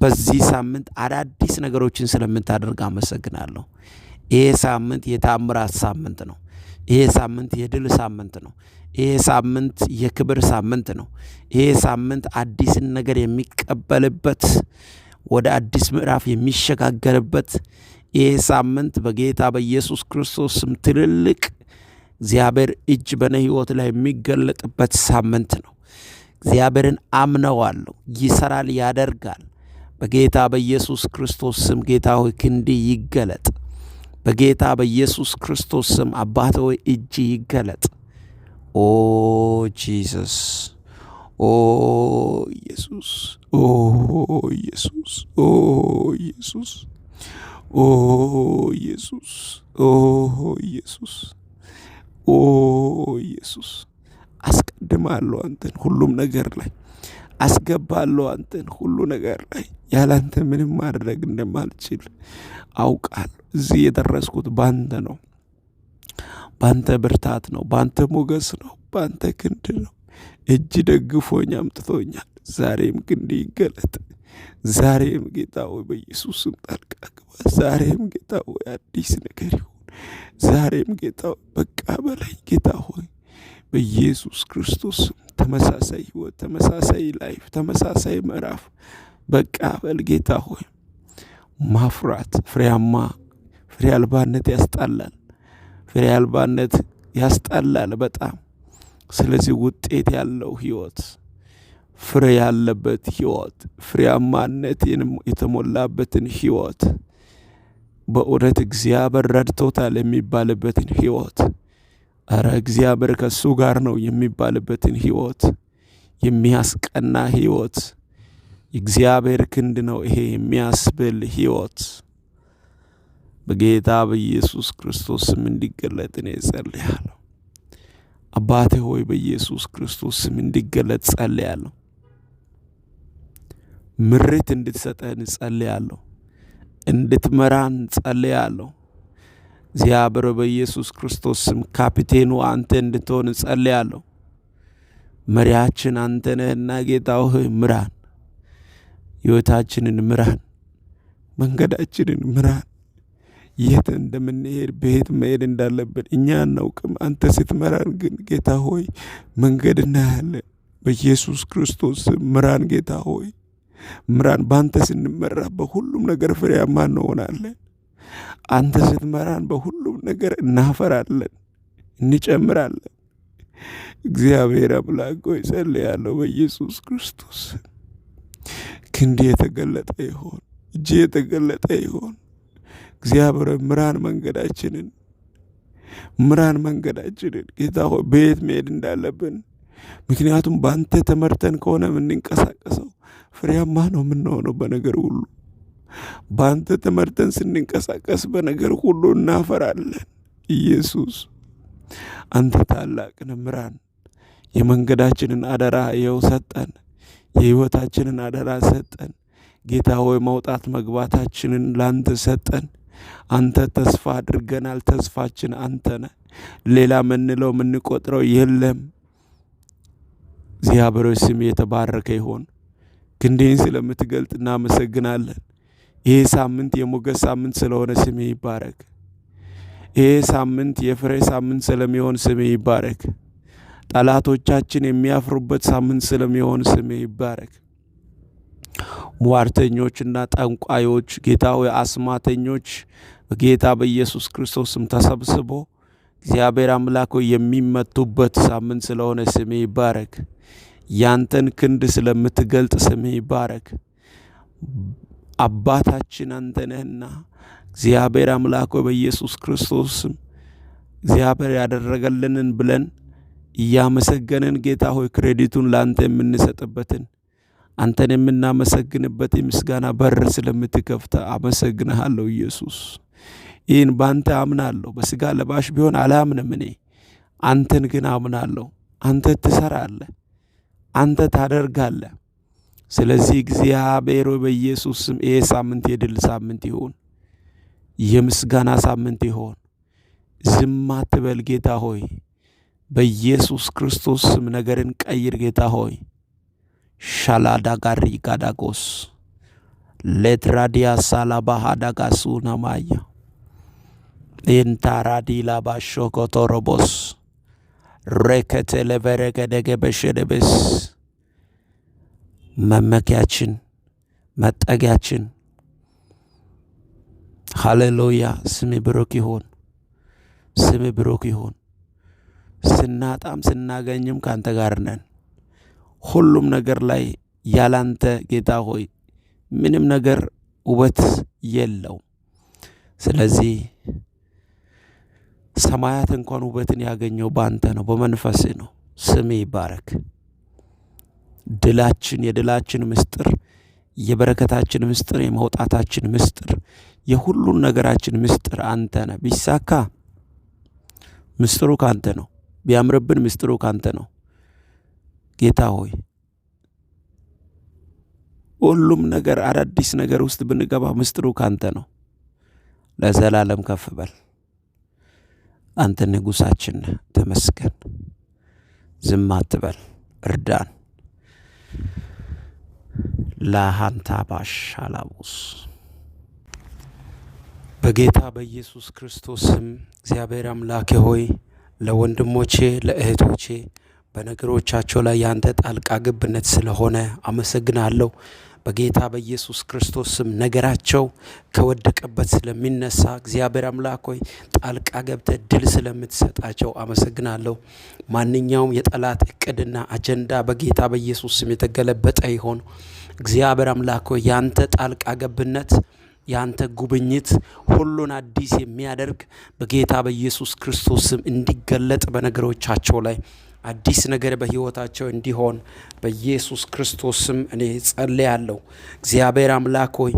በዚህ ሳምንት አዳዲስ ነገሮችን ስለምታደርግ አመሰግናለሁ። ይሄ ሳምንት የታምራት ሳምንት ነው። ይሄ ሳምንት የድል ሳምንት ነው። ይሄ ሳምንት የክብር ሳምንት ነው። ይሄ ሳምንት አዲስን ነገር የሚቀበልበት፣ ወደ አዲስ ምዕራፍ የሚሸጋገርበት፣ ይህ ሳምንት በጌታ በኢየሱስ ክርስቶስ ስም ትልልቅ እግዚአብሔር እጅ በእኔ ሕይወት ላይ የሚገለጥበት ሳምንት ነው። እግዚአብሔርን አምነዋለሁ። ይሰራል፣ ያደርጋል። በጌታ በኢየሱስ ክርስቶስ ስም ጌታ ሆይ ክንድ ይገለጥ። በጌታ በኢየሱስ ክርስቶስ ስም አባት ሆይ እጅ ይገለጥ። ኦ ጂሰስ፣ ኦ ኢየሱስ፣ ኦ ኢየሱስ፣ ኦ ኢየሱስ፣ ኦ ኢየሱስ፣ ኦ ኢየሱስ፣ ኦ ኢየሱስ። አስቀድማለሁ አንተን ሁሉም ነገር ላይ አስገባለሁ አንተን ሁሉ ነገር ላይ። ያላንተ ምንም ማድረግ እንደማልችል አውቃለሁ። እዚህ የደረስኩት ባንተ ነው፣ ባንተ ብርታት ነው፣ ባንተ ሞገስ ነው፣ ባንተ ክንድ ነው። እጅ ደግፎኝ አምጥቶኛል። ዛሬም ክንድ ይገለጥ። ዛሬም ጌታ ሆይ በኢየሱስም ጣልቃ ግባ። ዛሬም ጌታ ሆይ አዲስ ነገር ይሁን። ዛሬም ጌታ ሆይ በቃ በላይ ጌታ ሆይ በኢየሱስ ክርስቶስ ተመሳሳይ ህይወት፣ ተመሳሳይ ላይፍ፣ ተመሳሳይ ምዕራፍ በቃ በል ጌታ ሆይ። ማፍራት ፍሬ አልባነት ያስጣላል። ፍሬ አልባነት ያስጣላል በጣም። ስለዚህ ውጤት ያለው ህይወት፣ ፍሬ ያለበት ህይወት፣ ፍሬያማነት የተሞላበትን ህይወት፣ በእውነት እግዚአብሔር ረድቶታል የሚባልበትን ህይወት፣ እረ እግዚአብሔር ከሱ ጋር ነው የሚባልበትን ህይወት፣ የሚያስቀና ህይወት፣ እግዚአብሔር ክንድ ነው ይሄ የሚያስብል ህይወት በጌታ በኢየሱስ ክርስቶስ ስም እንዲገለጥ እኔ ጸልያለሁ። አባቴ ሆይ በኢየሱስ ክርስቶስ ስም እንዲገለጥ ጸልያለሁ። ምሪት እንድትሰጠን ጸልያለሁ። እንድትመራን ጸልያለሁ። እግዚአብሔር በኢየሱስ ክርስቶስ ስም ካፒቴኑ አንተ እንድትሆን ጸልያለሁ። መሪያችን አንተ ነህና ጌታ ሆይ ምራን። ሕይወታችንን ምራን። መንገዳችንን ምራን። የት እንደምንሄድ በየት መሄድ እንዳለብን እኛ አናውቅም። አንተ ስትመራን ግን ጌታ ሆይ መንገድ እናያለን። በኢየሱስ ክርስቶስ ምራን ጌታ ሆይ ምራን። በአንተ ስንመራ በሁሉም ነገር ፍሬያማ እንሆናለን። አንተ ስትመራን በሁሉም ነገር እናፈራለን፣ እንጨምራለን። እግዚአብሔር አምላክ ሆይ ጸልያለሁ በኢየሱስ ክርስቶስ ክንድ የተገለጠ ይሆን፣ እጅ የተገለጠ ይሆን። እግዚአብሔር ምራን መንገዳችንን፣ ምራን መንገዳችንን ጌታ ሆይ በየት መሄድ እንዳለብን። ምክንያቱም በአንተ ተመርተን ከሆነ የምንንቀሳቀሰው ፍሬያማ ነው የምንሆነው በነገር ሁሉ። በአንተ ተመርተን ስንንቀሳቀስ በነገር ሁሉ እናፈራለን። ኢየሱስ አንተ ታላቅ ነህ። ምራን። የመንገዳችንን አደራ ይኸው ሰጠን። የሕይወታችንን አደራ ሰጠን ጌታ ሆይ። መውጣት መግባታችንን ላንተ ሰጠን። አንተ ተስፋ አድርገናል። ተስፋችን አንተ ነህ። ሌላ ምንለው ምንቆጥረው የለም። እግዚአብሔር ስም የተባረከ ይሆን። ክንዴን ስለምትገልጥ እናመሰግናለን። ይህ ሳምንት የሞገስ ሳምንት ስለሆነ ስሜ ይባረክ። ይህ ሳምንት የፍሬ ሳምንት ስለሚሆን ስሜ ይባረክ። ጠላቶቻችን የሚያፍሩበት ሳምንት ስለሚሆን ስሜ ይባረክ። ሟርተኞችና ጠንቋዮች ጌታ ሆይ አስማተኞች በጌታ በኢየሱስ ክርስቶስም ተሰብስቦ እግዚአብሔር አምላክ ሆይ የሚመቱበት ሳምንት ስለሆነ ስሜ ይባረክ። ያንተን ክንድ ስለምትገልጥ ስሜ ይባረክ። አባታችን አንተ ነህና እግዚአብሔር አምላክ ሆይ በኢየሱስ ክርስቶስም እግዚአብሔር ያደረገልንን ብለን እያመሰገንን ጌታ ሆይ ክሬዲቱን ላንተ የምንሰጥበትን አንተን የምናመሰግንበት የምስጋና በር ስለምትከፍተ አመሰግንሃለሁ ኢየሱስ። ይህን ባንተ አምናለሁ። በስጋ ለባሽ ቢሆን አላምንም እኔ፣ አንተን ግን አምናለሁ። አንተ ትሰራለህ፣ አንተ ታደርጋለህ። ስለዚህ እግዚአብሔር ሆይ በኢየሱስ ስም ይሄ ሳምንት የድል ሳምንት ይሁን፣ የምስጋና ሳምንት ይሁን። ዝም አትበል ጌታ ሆይ በኢየሱስ ክርስቶስ ስም ነገርን ቀይር ጌታ ሆይ። ሻላዳ ጋሪ ጋዳጎስ ሌትራዲያ ሳላባሃ ዳጋሱ ናማያ ኢንታራዲ ላባሾ ኮቶሮቦስ ሬከቴ ለበረገደገ በሸደበስ መመኪያችን መጠጊያችን ሃሌሉያ። ስም ብሩክ ይሁን፣ ስም ብሩክ ይሁን። ስናጣም ስናገኝም ካንተ ጋር ነን። ሁሉም ነገር ላይ ያላንተ ጌታ ሆይ ምንም ነገር ውበት የለው። ስለዚህ ሰማያት እንኳን ውበትን ያገኘው በአንተ ነው፣ በመንፈስህ ነው። ስም ይባረክ። ድላችን፣ የድላችን ምስጢር፣ የበረከታችን ምስጢር፣ የመውጣታችን ምስጢር፣ የሁሉን ነገራችን ምስጢር አንተ ነህ። ቢሳካ ምስጢሩ ካንተ ነው። ቢያምርብን ምስጢሩ ካንተ ነው። ጌታ ሆይ ሁሉም ነገር አዳዲስ ነገር ውስጥ ብንገባ ምስጢሩ ካንተ ነው። ለዘላለም ከፍ በል። አንተ ንጉሳችን ነህ። ተመስገን። ዝም አትበል፣ እርዳን። ላሃንታ ባሽ አላቡስ በጌታ በኢየሱስ ክርስቶስ ስም እግዚአብሔር አምላኬ ሆይ ለወንድሞቼ ለእህቶቼ በነገሮቻቸው ላይ ያንተ ጣልቃ ገብነት ስለሆነ አመሰግናለሁ። በጌታ በኢየሱስ ክርስቶስ ስም ነገራቸው ከወደቀበት ስለሚነሳ እግዚአብሔር አምላክ ሆይ ጣልቃ ገብተህ ድል ስለምትሰጣቸው አመሰግናለሁ። ማንኛውም የጠላት እቅድና አጀንዳ በጌታ በኢየሱስ ስም የተገለበጠ ይሆን። እግዚአብሔር አምላክ ሆይ ያንተ ጣልቃ ገብነት፣ ያንተ ጉብኝት ሁሉን አዲስ የሚያደርግ በጌታ በኢየሱስ ክርስቶስ ስም እንዲገለጥ በነገሮቻቸው ላይ አዲስ ነገር በሕይወታቸው እንዲሆን በኢየሱስ ክርስቶስ ስም እኔ ጸልያለሁ። እግዚአብሔር አምላክ ሆይ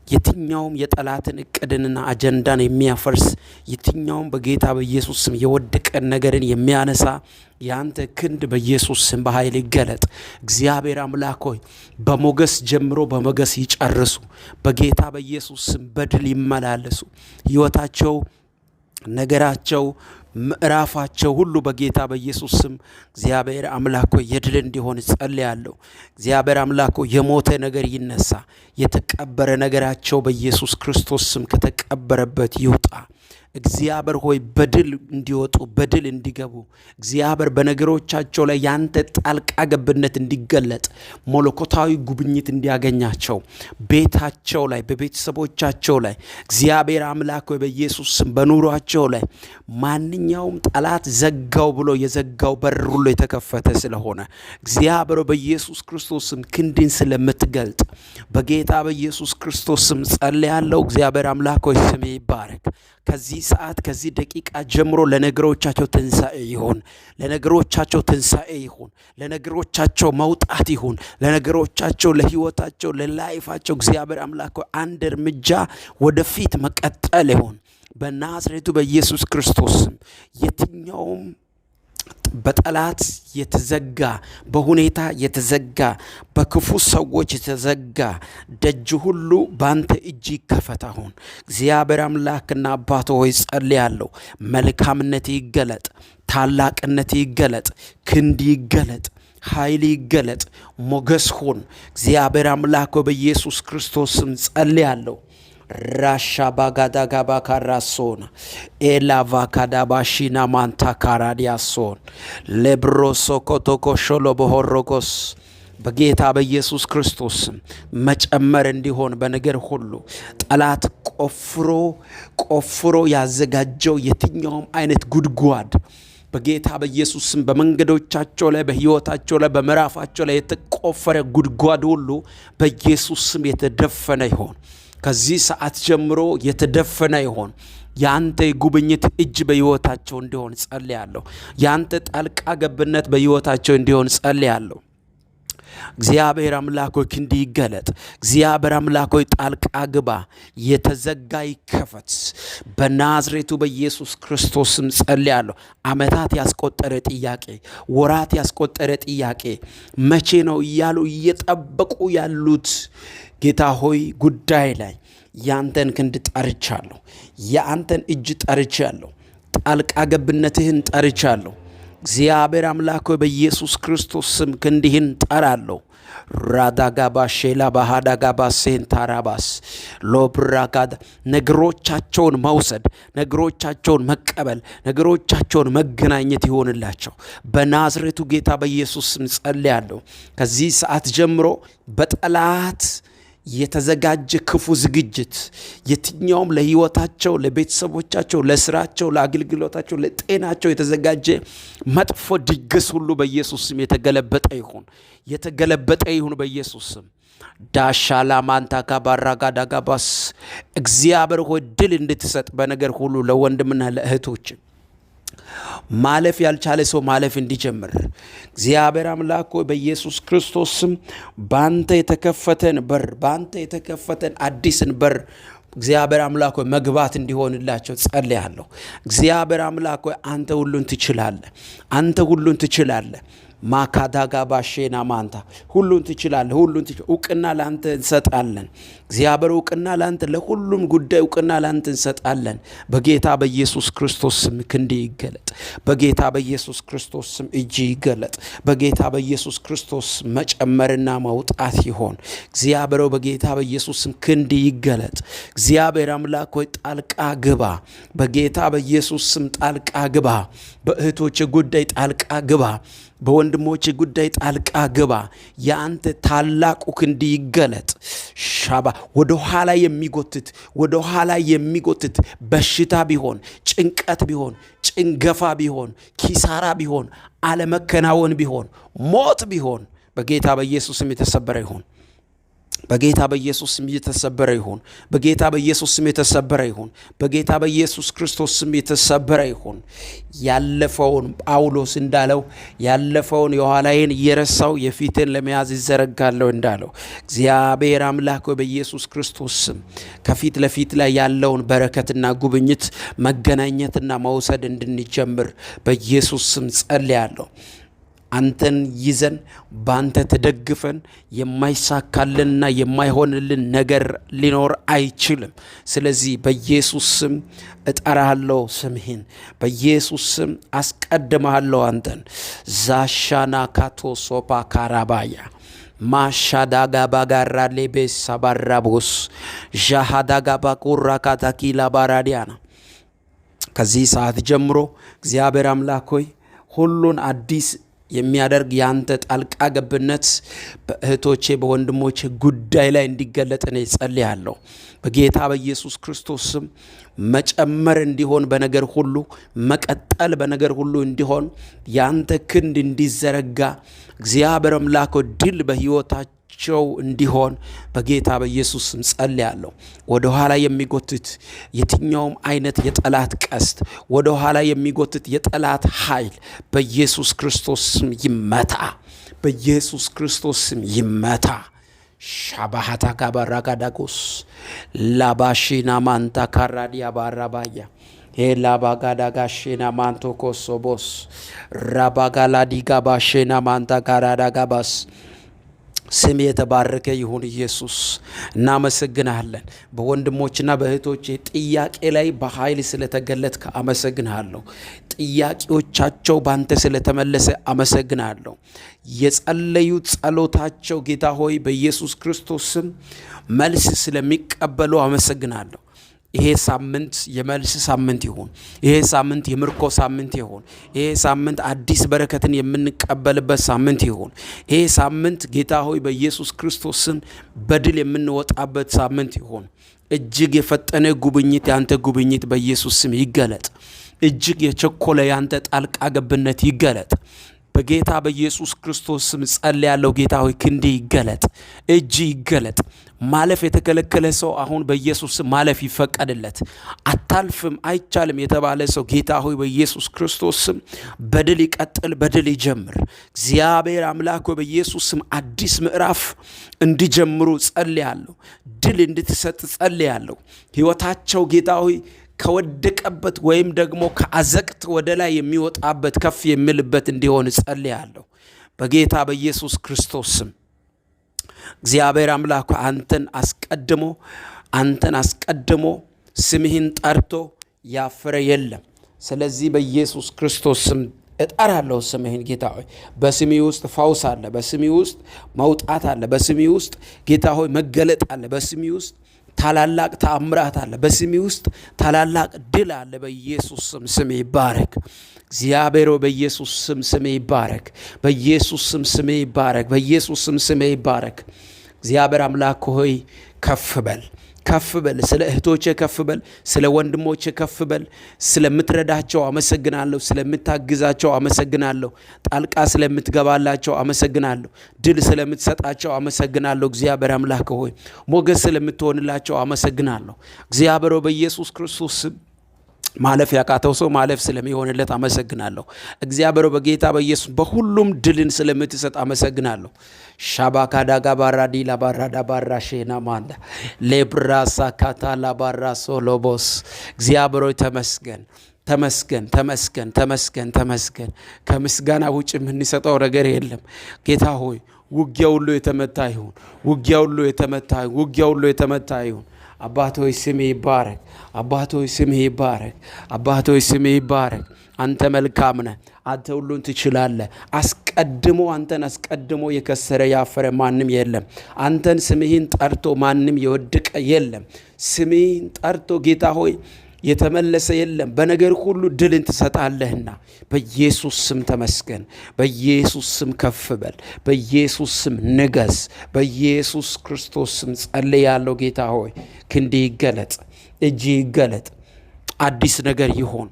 የትኛውም የጠላትን እቅድንና አጀንዳን የሚያፈርስ የትኛውም በጌታ በኢየሱስ ስም የወደቀን ነገርን የሚያነሳ ያንተ ክንድ በኢየሱስ ስም በኃይል ይገለጥ። እግዚአብሔር አምላክ ሆይ በሞገስ ጀምሮ በሞገስ ይጨርሱ። በጌታ በኢየሱስ ስም በድል ይመላለሱ። ሕይወታቸው፣ ነገራቸው፣ ምዕራፋቸው ሁሉ በጌታ በኢየሱስ ስም እግዚአብሔር አምላክ ሆይ የድል እንዲሆን ጸልያለሁ። እግዚአብሔር አምላክ ሆይ የሞተ ነገር ይነሳ። የተቀበረ ነገራቸው በኢየሱስ ክርስቶስ ስም ከተቀበረበት ይውጣ። እግዚአብሔር ሆይ በድል እንዲወጡ በድል እንዲገቡ እግዚአብሔር በነገሮቻቸው ላይ ያንተ ጣልቃ ገብነት እንዲገለጥ መለኮታዊ ጉብኝት እንዲያገኛቸው ቤታቸው ላይ በቤተሰቦቻቸው ላይ እግዚአብሔር አምላክ ሆይ በኢየሱስ ስም በኑሯቸው ላይ ማንኛውም ጠላት ዘጋው ብሎ የዘጋው በር ሁሉ የተከፈተ ስለሆነ እግዚአብሔር በኢየሱስ ክርስቶስ ስም ክንድን ስለምትገልጥ በጌታ በኢየሱስ ክርስቶስ ስም ጸልያለሁ። እግዚአብሔር አምላክ ሆይ ስም ይባረክ። ከዚህ ሰዓት ከዚህ ደቂቃ ጀምሮ ለነገሮቻቸው ትንሣኤ ይሁን። ለነገሮቻቸው ትንሣኤ ይሁን። ለነገሮቻቸው መውጣት ይሁን። ለነገሮቻቸው፣ ለሕይወታቸው፣ ለላይፋቸው እግዚአብሔር አምላክ አንድ እርምጃ ወደፊት መቀጠል ይሁን። በናዝሬቱ በኢየሱስ ክርስቶስ የትኛውም በጠላት የተዘጋ በሁኔታ የተዘጋ በክፉ ሰዎች የተዘጋ ደጅ ሁሉ ባንተ እጅ ይከፈት። አሁን እግዚአብሔር አምላክና አባት ሆይ ጸልያለሁ። መልካምነት ይገለጥ፣ ታላቅነት ይገለጥ፣ ክንድ ይገለጥ፣ ኃይል ይገለጥ፣ ሞገስ ሁን። እግዚአብሔር አምላክ በኢየሱስ ክርስቶስ ስም ጸልያለሁ። ራሻ ባጋዳ ጋባ ካራሶን ኤላቫ ካዳባሺና ማንታ ካራዲያሶን ለብሮሶ ኮቶኮ ሾሎ በሆሮጎስ በጌታ በኢየሱስ ክርስቶስ መጨመር እንዲሆን በነገር ሁሉ ጠላት ቆፍሮ ያዘጋጀው የትኛውም አይነት ጉድጓድ በጌታ በኢየሱስ ስም በመንገዶቻቸው ላይ በሕይወታቸው ላይ በምዕራፋቸው ላይ የተቆፈረ ጉድጓድ ሁሉ በኢየሱስ ስም የተደፈነ ይሆን። ከዚህ ሰዓት ጀምሮ የተደፈነ ይሆን። ያንተ ጉብኝት እጅ በሕይወታቸው እንዲሆን ጸልያለሁ። ያንተ ጣልቃ ገብነት በሕይወታቸው እንዲሆን ጸልያለሁ። እግዚአብሔር አምላክ ሆይ ክንድ ይገለጥ። እግዚአብሔር አምላክ ሆይ ጣልቃ ግባ። የተዘጋ ይከፈት በናዝሬቱ በኢየሱስ ክርስቶስም ጸልያለሁ። ዓመታት ያስቆጠረ ጥያቄ፣ ወራት ያስቆጠረ ጥያቄ መቼ ነው እያሉ እየጠበቁ ያሉት ጌታ ሆይ ጉዳይ ላይ ያንተን ክንድ ጠርቻለሁ። ያንተን እጅ ጠርቻለሁ። ጣልቃ ገብነትህን ጠርቻለሁ። እግዚአብሔር አምላክ ሆይ በኢየሱስ ክርስቶስ ስም ክንድህን ጠራለሁ። ራዳጋባ ሼላ ባሃዳጋባ ሴንታራባስ ሎብራጋዳ ነገሮቻቸውን መውሰድ፣ ነገሮቻቸውን መቀበል፣ ነገሮቻቸውን መገናኘት ይሆንላቸው በናዝሬቱ ጌታ በኢየሱስ ስም ጸልያለሁ። ከዚህ ሰዓት ጀምሮ በጠላት የተዘጋጀ ክፉ ዝግጅት የትኛውም ለሕይወታቸው፣ ለቤተሰቦቻቸው፣ ለስራቸው፣ ለአገልግሎታቸው፣ ለጤናቸው የተዘጋጀ መጥፎ ድግስ ሁሉ በኢየሱስ ስም የተገለበጠ ይሁን በኢየሱስ ስም። ዳሻላ ማንታ ካባራጋ ዳጋባስ እግዚአብሔር ሆይ ድል እንድትሰጥ በነገር ሁሉ ለወንድምና ለእህቶች ማለፍ ያልቻለ ሰው ማለፍ እንዲጀምር እግዚአብሔር አምላክ ሆይ በኢየሱስ ክርስቶስ ስም ባንተ የተከፈተን አዲስን በር እግዚአብሔር አምላክ ሆይ መግባት እንዲሆንላቸው ጸልያለሁ። እግዚአብሔር አምላክ ሆይ አንተ ሁሉን ትችላለህ። ማካዳጋ ባሼና ማንታ ሁሉን ትችላለህ። እውቅና ላንተ እንሰጣለን። እግዚአብሔር እውቅና ላንተ፣ ለሁሉም ጉዳይ እውቅና ላንተ እንሰጣለን። በጌታ በኢየሱስ ክርስቶስ ስም ክንድ ይገለጥ። በጌታ በኢየሱስ ክርስቶስ ስም እጅ ይገለጥ። በጌታ በኢየሱስ ክርስቶስ መጨመርና መውጣት ይሆን። እግዚአብሔር በጌታ በኢየሱስ ስም ክንድ ይገለጥ። እግዚአብሔር አምላክ ሆይ ጣልቃ ግባ። በጌታ በኢየሱስ ስም ጣልቃ ግባ። በእህቶች ጉዳይ ጣልቃ ግባ። በወንድሞች ጉዳይ ጣልቃ ግባ። ያንተ ታላቁ ክንድ ይገለጥ። ሻባ ወደ ኋላ የሚጎትት በሽታ ቢሆን፣ ጭንቀት ቢሆን፣ ጭንገፋ ቢሆን፣ ኪሳራ ቢሆን፣ አለመከናወን ቢሆን፣ ሞት ቢሆን በጌታ በኢየሱስም የተሰበረ ይሁን። በጌታ በኢየሱስ ስም የተሰበረ ይሁን። በጌታ በኢየሱስ ስም የተሰበረ ይሁን። በጌታ በኢየሱስ ክርስቶስ ስም የተሰበረ ይሁን። ያለፈውን ጳውሎስ እንዳለው ያለፈውን የኋላዬን እየረሳው የፊትን ለመያዝ ይዘረጋለሁ እንዳለው እግዚአብሔር አምላክ በኢየሱስ ክርስቶስ ስም ከፊት ለፊት ላይ ያለውን በረከትና ጉብኝት መገናኘትና መውሰድ እንድንጀምር በኢየሱስ ስም ጸልያለሁ። አንተን ይዘን ባንተ ተደግፈን የማይሳካልንና የማይሆንልን ነገር ሊኖር አይችልም። ስለዚህ በኢየሱስ ስም እጠራለሁ ስምህን፣ በኢየሱስ ስም አስቀድማለሁ አንተን። ዛሻና ካቶ ሶፓ ካራባያ ማሻዳጋ ባጋራ ሌቤስ ሳባራቦስ ዣሃዳጋ ባቁራ ካታኪላ ባራዲያና ከዚህ ሰዓት ጀምሮ እግዚአብሔር አምላክ ሆይ ሁሉን አዲስ የሚያደርግ ያንተ ጣልቃ ገብነት በእህቶቼ በወንድሞቼ ጉዳይ ላይ እንዲገለጥ ነው ጸልያለሁ። በጌታ በኢየሱስ ክርስቶስ ስም መጨመር እንዲሆን፣ በነገር ሁሉ መቀጠል በነገር ሁሉ እንዲሆን፣ ያንተ ክንድ እንዲዘረጋ እግዚአብሔር አምላክ ድል በሕይወታቸው እንዲሆን በጌታ በኢየሱስ ስም ጸልያለሁ። ወደ ኋላ የሚጎትት የትኛውም አይነት የጠላት ቀስት፣ ወደ ኋላ የሚጎትት የጠላት ኃይል በኢየሱስ ክርስቶስ ስም ይመታ። በኢየሱስ ክርስቶስ ስም ይመታ። ሻባሃታ ጋባራጋዳጎስ ላባሺና ማንታ ካራዲያ ባራባያ ላባጋዳጋሽና ማንቶ ኮሶቦስ ራባጋላዲጋ ባሽና ማንታ ካራዳጋባስ ስም የተባረከ ይሁን። ኢየሱስ እናመሰግናለን። በወንድሞችና በእህቶች ጥያቄ ላይ በኃይል ስለተገለጥክ አመሰግናለሁ። ጥያቄዎቻቸው ባንተ ስለተመለሰ አመሰግናለሁ። የጸለዩት ጸሎታቸው ጌታ ሆይ በኢየሱስ ክርስቶስ ስም መልስ ስለሚቀበሉ አመሰግናለሁ። ይሄ ሳምንት የመልስ ሳምንት ይሁን። ይሄ ሳምንት የምርኮ ሳምንት ይሁን። ይሄ ሳምንት አዲስ በረከትን የምንቀበልበት ሳምንት ይሁን። ይሄ ሳምንት ጌታ ሆይ በኢየሱስ ክርስቶስ ስም በድል የምንወጣበት ሳምንት ይሁን። እጅግ የፈጠነ ጉብኝት ያንተ ጉብኝት በኢየሱስ ስም ይገለጥ። እጅግ የቸኮለ ያንተ ጣልቃ ገብነት ይገለጥ። በጌታ በኢየሱስ ክርስቶስ ስም ጸልያለሁ። ጌታ ሆይ ክንዴ ይገለጥ፣ እጅ ይገለጥ። ማለፍ የተከለከለ ሰው አሁን በኢየሱስ ስም ማለፍ ይፈቀድለት። አታልፍም አይቻልም የተባለ ሰው ጌታ ሆይ በኢየሱስ ክርስቶስ ስም በድል ይቀጥል፣ በድል ይጀምር። እግዚአብሔር አምላክ ሆይ በኢየሱስ ስም አዲስ ምዕራፍ እንዲጀምሩ ጸልያለሁ። ድል እንድትሰጥ ጸልያለሁ። ሕይወታቸው ጌታ ሆይ ከወደቀበት ወይም ደግሞ ከአዘቅት ወደ ላይ የሚወጣበት ከፍ የሚልበት እንዲሆን ጸልያለሁ በጌታ በኢየሱስ ክርስቶስ ስም። እግዚአብሔር አምላክ አንተን አስቀድሞ ስምህን ጠርቶ ያፈረ የለም። ስለዚህ በኢየሱስ ክርስቶስ ስም እጠራለሁ ስምህን። ጌታ ሆይ በስሜ ውስጥ ፈውስ አለ፣ በስሜ ውስጥ መውጣት አለ፣ በስሜ ውስጥ ጌታ ሆይ መገለጥ አለ፣ በስሜ ውስጥ ታላላቅ ተአምራት አለ፣ በስሜ ውስጥ ታላላቅ ድል አለ። በኢየሱስ ስም ስሜ ይባረክ። እግዚአብሔር በኢየሱስ ስም ስሜ ይባረክ። በኢየሱስ ስም ስሜ ይባረክ። በኢየሱስ ስም ስሜ ይባረክ። እግዚአብሔር አምላክ ሆይ ከፍ በል ከፍ በል። ስለ እህቶቼ ከፍ በል። ስለ ወንድሞቼ ከፍ በል። ስለምትረዳቸው አመሰግናለሁ። ስለምታግዛቸው አመሰግናለሁ። ጣልቃ ስለምትገባላቸው አመሰግናለሁ። ድል ስለምትሰጣቸው አመሰግናለሁ። እግዚአብሔር አምላክ ሆይ ሞገስ ስለምትሆንላቸው አመሰግናለሁ። እግዚአብሔር በኢየሱስ ክርስቶስ ማለፍ ያቃተው ሰው ማለፍ ስለሚሆንለት አመሰግናለሁ። እግዚአብሔር በጌታ በኢየሱስ በሁሉም ድልን ስለምትሰጥ አመሰግናለሁ። ሻባካዳጋ ባራዲ ላባራዳ ባራሼና ማንዳ ሌብራሳ ካታ ላባራ ሶሎቦስ እግዚአብሔር ተመስገን ተመስገን ተመስገን ተመስገን ተመስገን። ከምስጋና ውጭ የምንሰጠው ነገር የለም። ጌታ ሆይ ውጊያ ሁሉ የተመታ ይሁን። ውጊያ ሁሉ የተመታ ይሁን። ውጊያ ሁሉ የተመታ ይሁን። አባት ሆይ ስምህ ይባረክ። አባት ሆይ ስምህ ይባረክ። አባት ሆይ ስምህ ይባረክ። አንተ መልካም ነህ። አንተ ሁሉን ትችላለህ። አንተን አስቀድሞ የከሰረ ያፈረ ማንም የለም። አንተን ስምህን ጠርቶ ማንም የወደቀ የለም። ስምህን ጠርቶ ጌታ ሆይ የተመለሰ የለም። በነገር ሁሉ ድልን ትሰጣለህና በኢየሱስ ስም ተመስገን። በኢየሱስ ስም ከፍ በል። በኢየሱስ ስም ንገስ። በኢየሱስ ክርስቶስ ስም ጸልያለሁ። ጌታ ሆይ ክንድ ይገለጥ፣ እጅ ይገለጥ። አዲስ ነገር ይሆን፣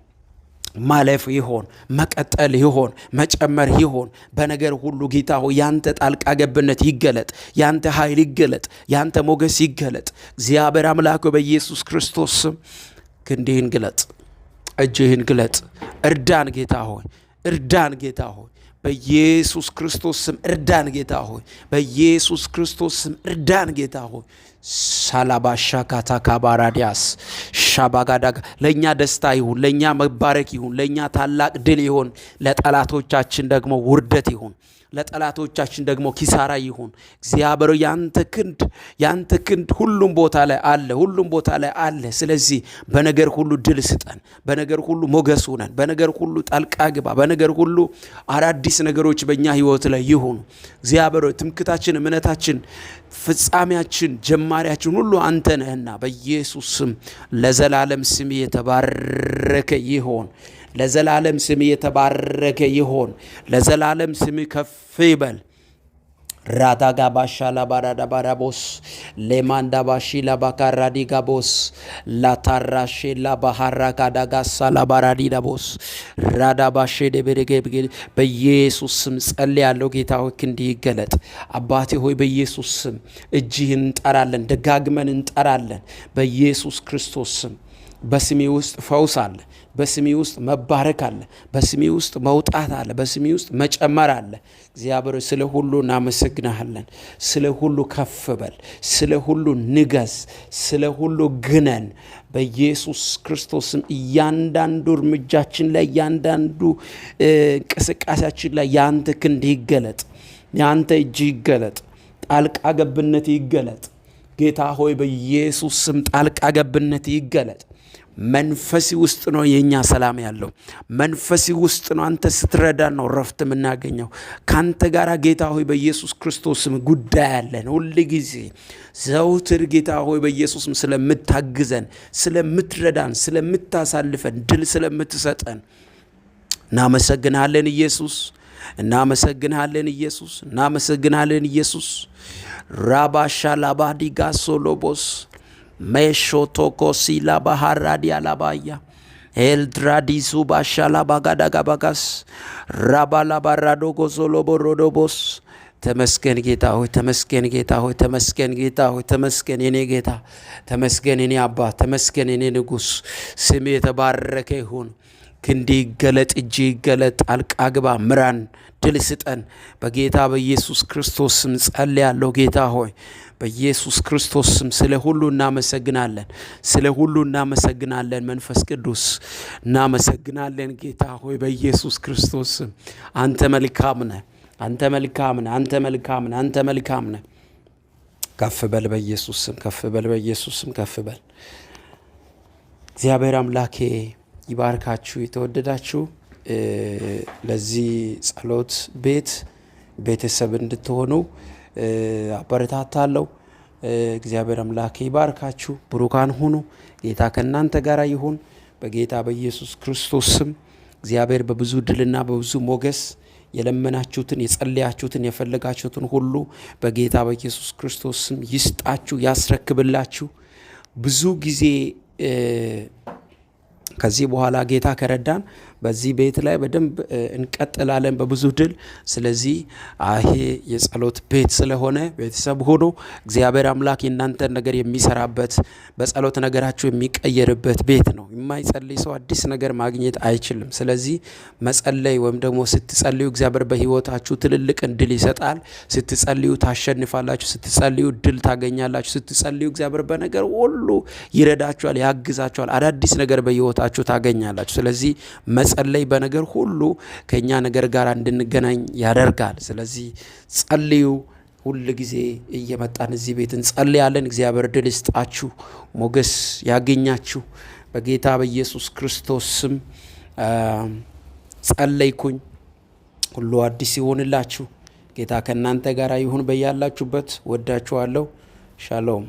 ማለፍ ይሆን፣ መቀጠል ይሆን፣ መጨመር ይሆን። በነገር ሁሉ ጌታ ሆይ ያንተ ጣልቃ ገብነት ይገለጥ፣ ያንተ ኃይል ይገለጥ፣ ያንተ ሞገስ ይገለጥ። እግዚአብሔር አምላክ በኢየሱስ ክርስቶስ ስም ክንድህን ግለጥ፣ እጅህን ግለጥ። እርዳን ጌታ ሆይ፣ እርዳን ጌታ ሆይ በኢየሱስ ክርስቶስ ስም እርዳን ጌታ ሆይ፣ በኢየሱስ ክርስቶስ ስም እርዳን ጌታ ሆይ። ሳላባሻ ካታካባራዲያስ ሻባጋዳጋ ለእኛ ደስታ ይሁን፣ ለእኛ መባረክ ይሁን፣ ለእኛ ታላቅ ድል ይሁን፣ ለጠላቶቻችን ደግሞ ውርደት ይሁን፣ ለጠላቶቻችን ደግሞ ኪሳራ ይሁን። እግዚአብሔር ያንተ ክንድ ሁሉም ቦታ ላይ አለ፣ ሁሉም ቦታ ላይ አለ። ስለዚህ በነገር ሁሉ ድል ስጠን፣ በነገር ሁሉ ሞገስ ሁነን፣ በነገር ሁሉ ጣልቃ ግባ፣ በነገር ሁሉ አዳዲስ ነገሮች በእኛ ህይወት ላይ ይሁኑ። እግዚአብሔር ትምክታችን፣ እምነታችን፣ ፍጻሜያችን፣ ጀማሪያችን ሁሉ አንተ ነህና በኢየሱስ ስም ለዘላለም ስም የተባረከ ይሆን። ለዘላለም ስም የተባረከ ይሆን። ለዘላለም ስም ከፍ ይበል። ራዳጋ ባሻላ ባራዳ ባራቦስ ለማንዳ ባሺላ ባካራዲ ጋቦስ ላታራሼ ላባሃራ ካዳጋ ሳላ ባራዲ ዳቦስ ራዳ ባሼ ደበረገ በኢየሱስ ስም ጸልያለሁ። ጌታ ሆይ ክንድህ ይገለጥ። አባቴ ሆይ በኢየሱስ ስም እጅህን እንጠራለን፣ ደጋግመን እንጠራለን። በኢየሱስ ክርስቶስ ስም በስሜ ውስጥ ፈውስ አለ። በስሜ ውስጥ መባረክ አለ። በስሜ ውስጥ መውጣት አለ። በስሜ ውስጥ መጨመር አለ። እግዚአብሔር ስለ ሁሉ እናመሰግናለን። ስለ ሁሉ ከፍ በል። ስለ ሁሉ ንገስ። ስለ ሁሉ ግነን። በኢየሱስ ክርስቶስም እያንዳንዱ እርምጃችን ላይ፣ እያንዳንዱ እንቅስቃሴያችን ላይ ያንተ ክንድ ይገለጥ፣ ያንተ እጅ ይገለጥ፣ ጣልቃ ገብነት ይገለጥ። ጌታ ሆይ በኢየሱስ ስም ጣልቃ ገብነት ይገለጥ። መንፈሲ ውስጥ ነው የኛ ሰላም ያለው። መንፈሲ ውስጥ ነው። አንተ ስትረዳን ነው ረፍት የምናገኘው። ካንተ ጋር ጌታ ሆይ በኢየሱስ ክርስቶስም ጉዳይ አለን ሁል ጊዜ ዘውትር። ጌታ ሆይ በኢየሱስም ስለምታግዘን፣ ስለምትረዳን፣ ስለምታሳልፈን፣ ድል ስለምትሰጠን እናመሰግናለን ኢየሱስ። እናመሰግናለን ኢየሱስ። እናመሰግናለን ኢየሱስ። ራባሻ ላባዲጋ ሶሎቦስ ሜሾቶኮሲላ ባህራዲያ ላባያ ኤልድራዲሱ ባሻላ ባጋዳጋባጋስ ራባላ ባራዶጎ ሶሎቦሮዶቦስ። ተመስገን ጌታ ሆይ፣ ተመስገን ጌታ ሆይ፣ ተመስገን ጌታ ሆይ፣ ተመስገን የኔ ጌታ፣ ተመስገን የኔ አባት፣ ተመስገን የኔ ንጉሥ። ስም የተባረከ ይሁን። ክንድ ይገለጥ፣ እጅ ይገለጥ፣ ጣልቃ ግባ፣ ምራን፣ ድል ስጠን። በጌታ በኢየሱስ ክርስቶስ ስም ጸልያለሁ። ጌታ ሆይ በኢየሱስ ክርስቶስ ስም ስለ ሁሉ እናመሰግናለን። ስለ ሁሉ እናመሰግናለን። መንፈስ ቅዱስ እናመሰግናለን። ጌታ ሆይ በኢየሱስ ክርስቶስ ስም አንተ መልካም ነህ፣ አንተ መልካም ነህ፣ አንተ መልካም ነህ፣ አንተ መልካም ነህ። ከፍ በል በኢየሱስ ስም፣ ከፍ በል በኢየሱስ ስም፣ ከፍ በል። እግዚአብሔር አምላኬ ይባርካችሁ። የተወደዳችሁ ለዚህ ጸሎት ቤተሰብ እንድትሆኑ አበረታታለሁ። እግዚአብሔር አምላክ ይባርካችሁ። ብሩካን ሁኑ። ጌታ ከእናንተ ጋር ይሁን። በጌታ በኢየሱስ ክርስቶስ ስም እግዚአብሔር በብዙ ድልና በብዙ ሞገስ የለመናችሁትን፣ የጸለያችሁትን፣ የፈለጋችሁትን ሁሉ በጌታ በኢየሱስ ክርስቶስ ስም ይስጣችሁ፣ ያስረክብላችሁ። ብዙ ጊዜ ከዚህ በኋላ ጌታ ከረዳን በዚህ ቤት ላይ በደንብ እንቀጥላለን በብዙ ድል። ስለዚህ ይሄ የጸሎት ቤት ስለሆነ ቤተሰብ ሆኖ እግዚአብሔር አምላክ የእናንተን ነገር የሚሰራበት በጸሎት ነገራችሁ የሚቀየርበት ቤት ነው። የማይጸልይ ሰው አዲስ ነገር ማግኘት አይችልም። ስለዚህ መጸለይ ወይም ደግሞ ስትጸልዩ እግዚአብሔር በሕይወታችሁ ትልልቅን ድል ይሰጣል። ስትጸልዩ ታሸንፋላችሁ። ስትጸልዩ ድል ታገኛላችሁ። ስትጸልዩ እግዚአብሔር በነገር ሁሉ ይረዳችኋል፣ ያግዛችኋል። አዳዲስ ነገር በሕይወታችሁ ታገኛላችሁ። ስለዚህ መጸለይ በነገር ሁሉ ከኛ ነገር ጋር እንድንገናኝ ያደርጋል። ስለዚህ ጸልዩ። ሁል ጊዜ እየመጣን እዚህ ቤት እንጸልያለን። እግዚአብሔር ድል ይስጣችሁ፣ ሞገስ ያገኛችሁ። በጌታ በኢየሱስ ክርስቶስ ስም ጸለይኩኝ። ሁሉ አዲስ ይሆንላችሁ። ጌታ ከእናንተ ጋር ይሁን። በያላችሁበት ወዳችኋለሁ። ሻሎም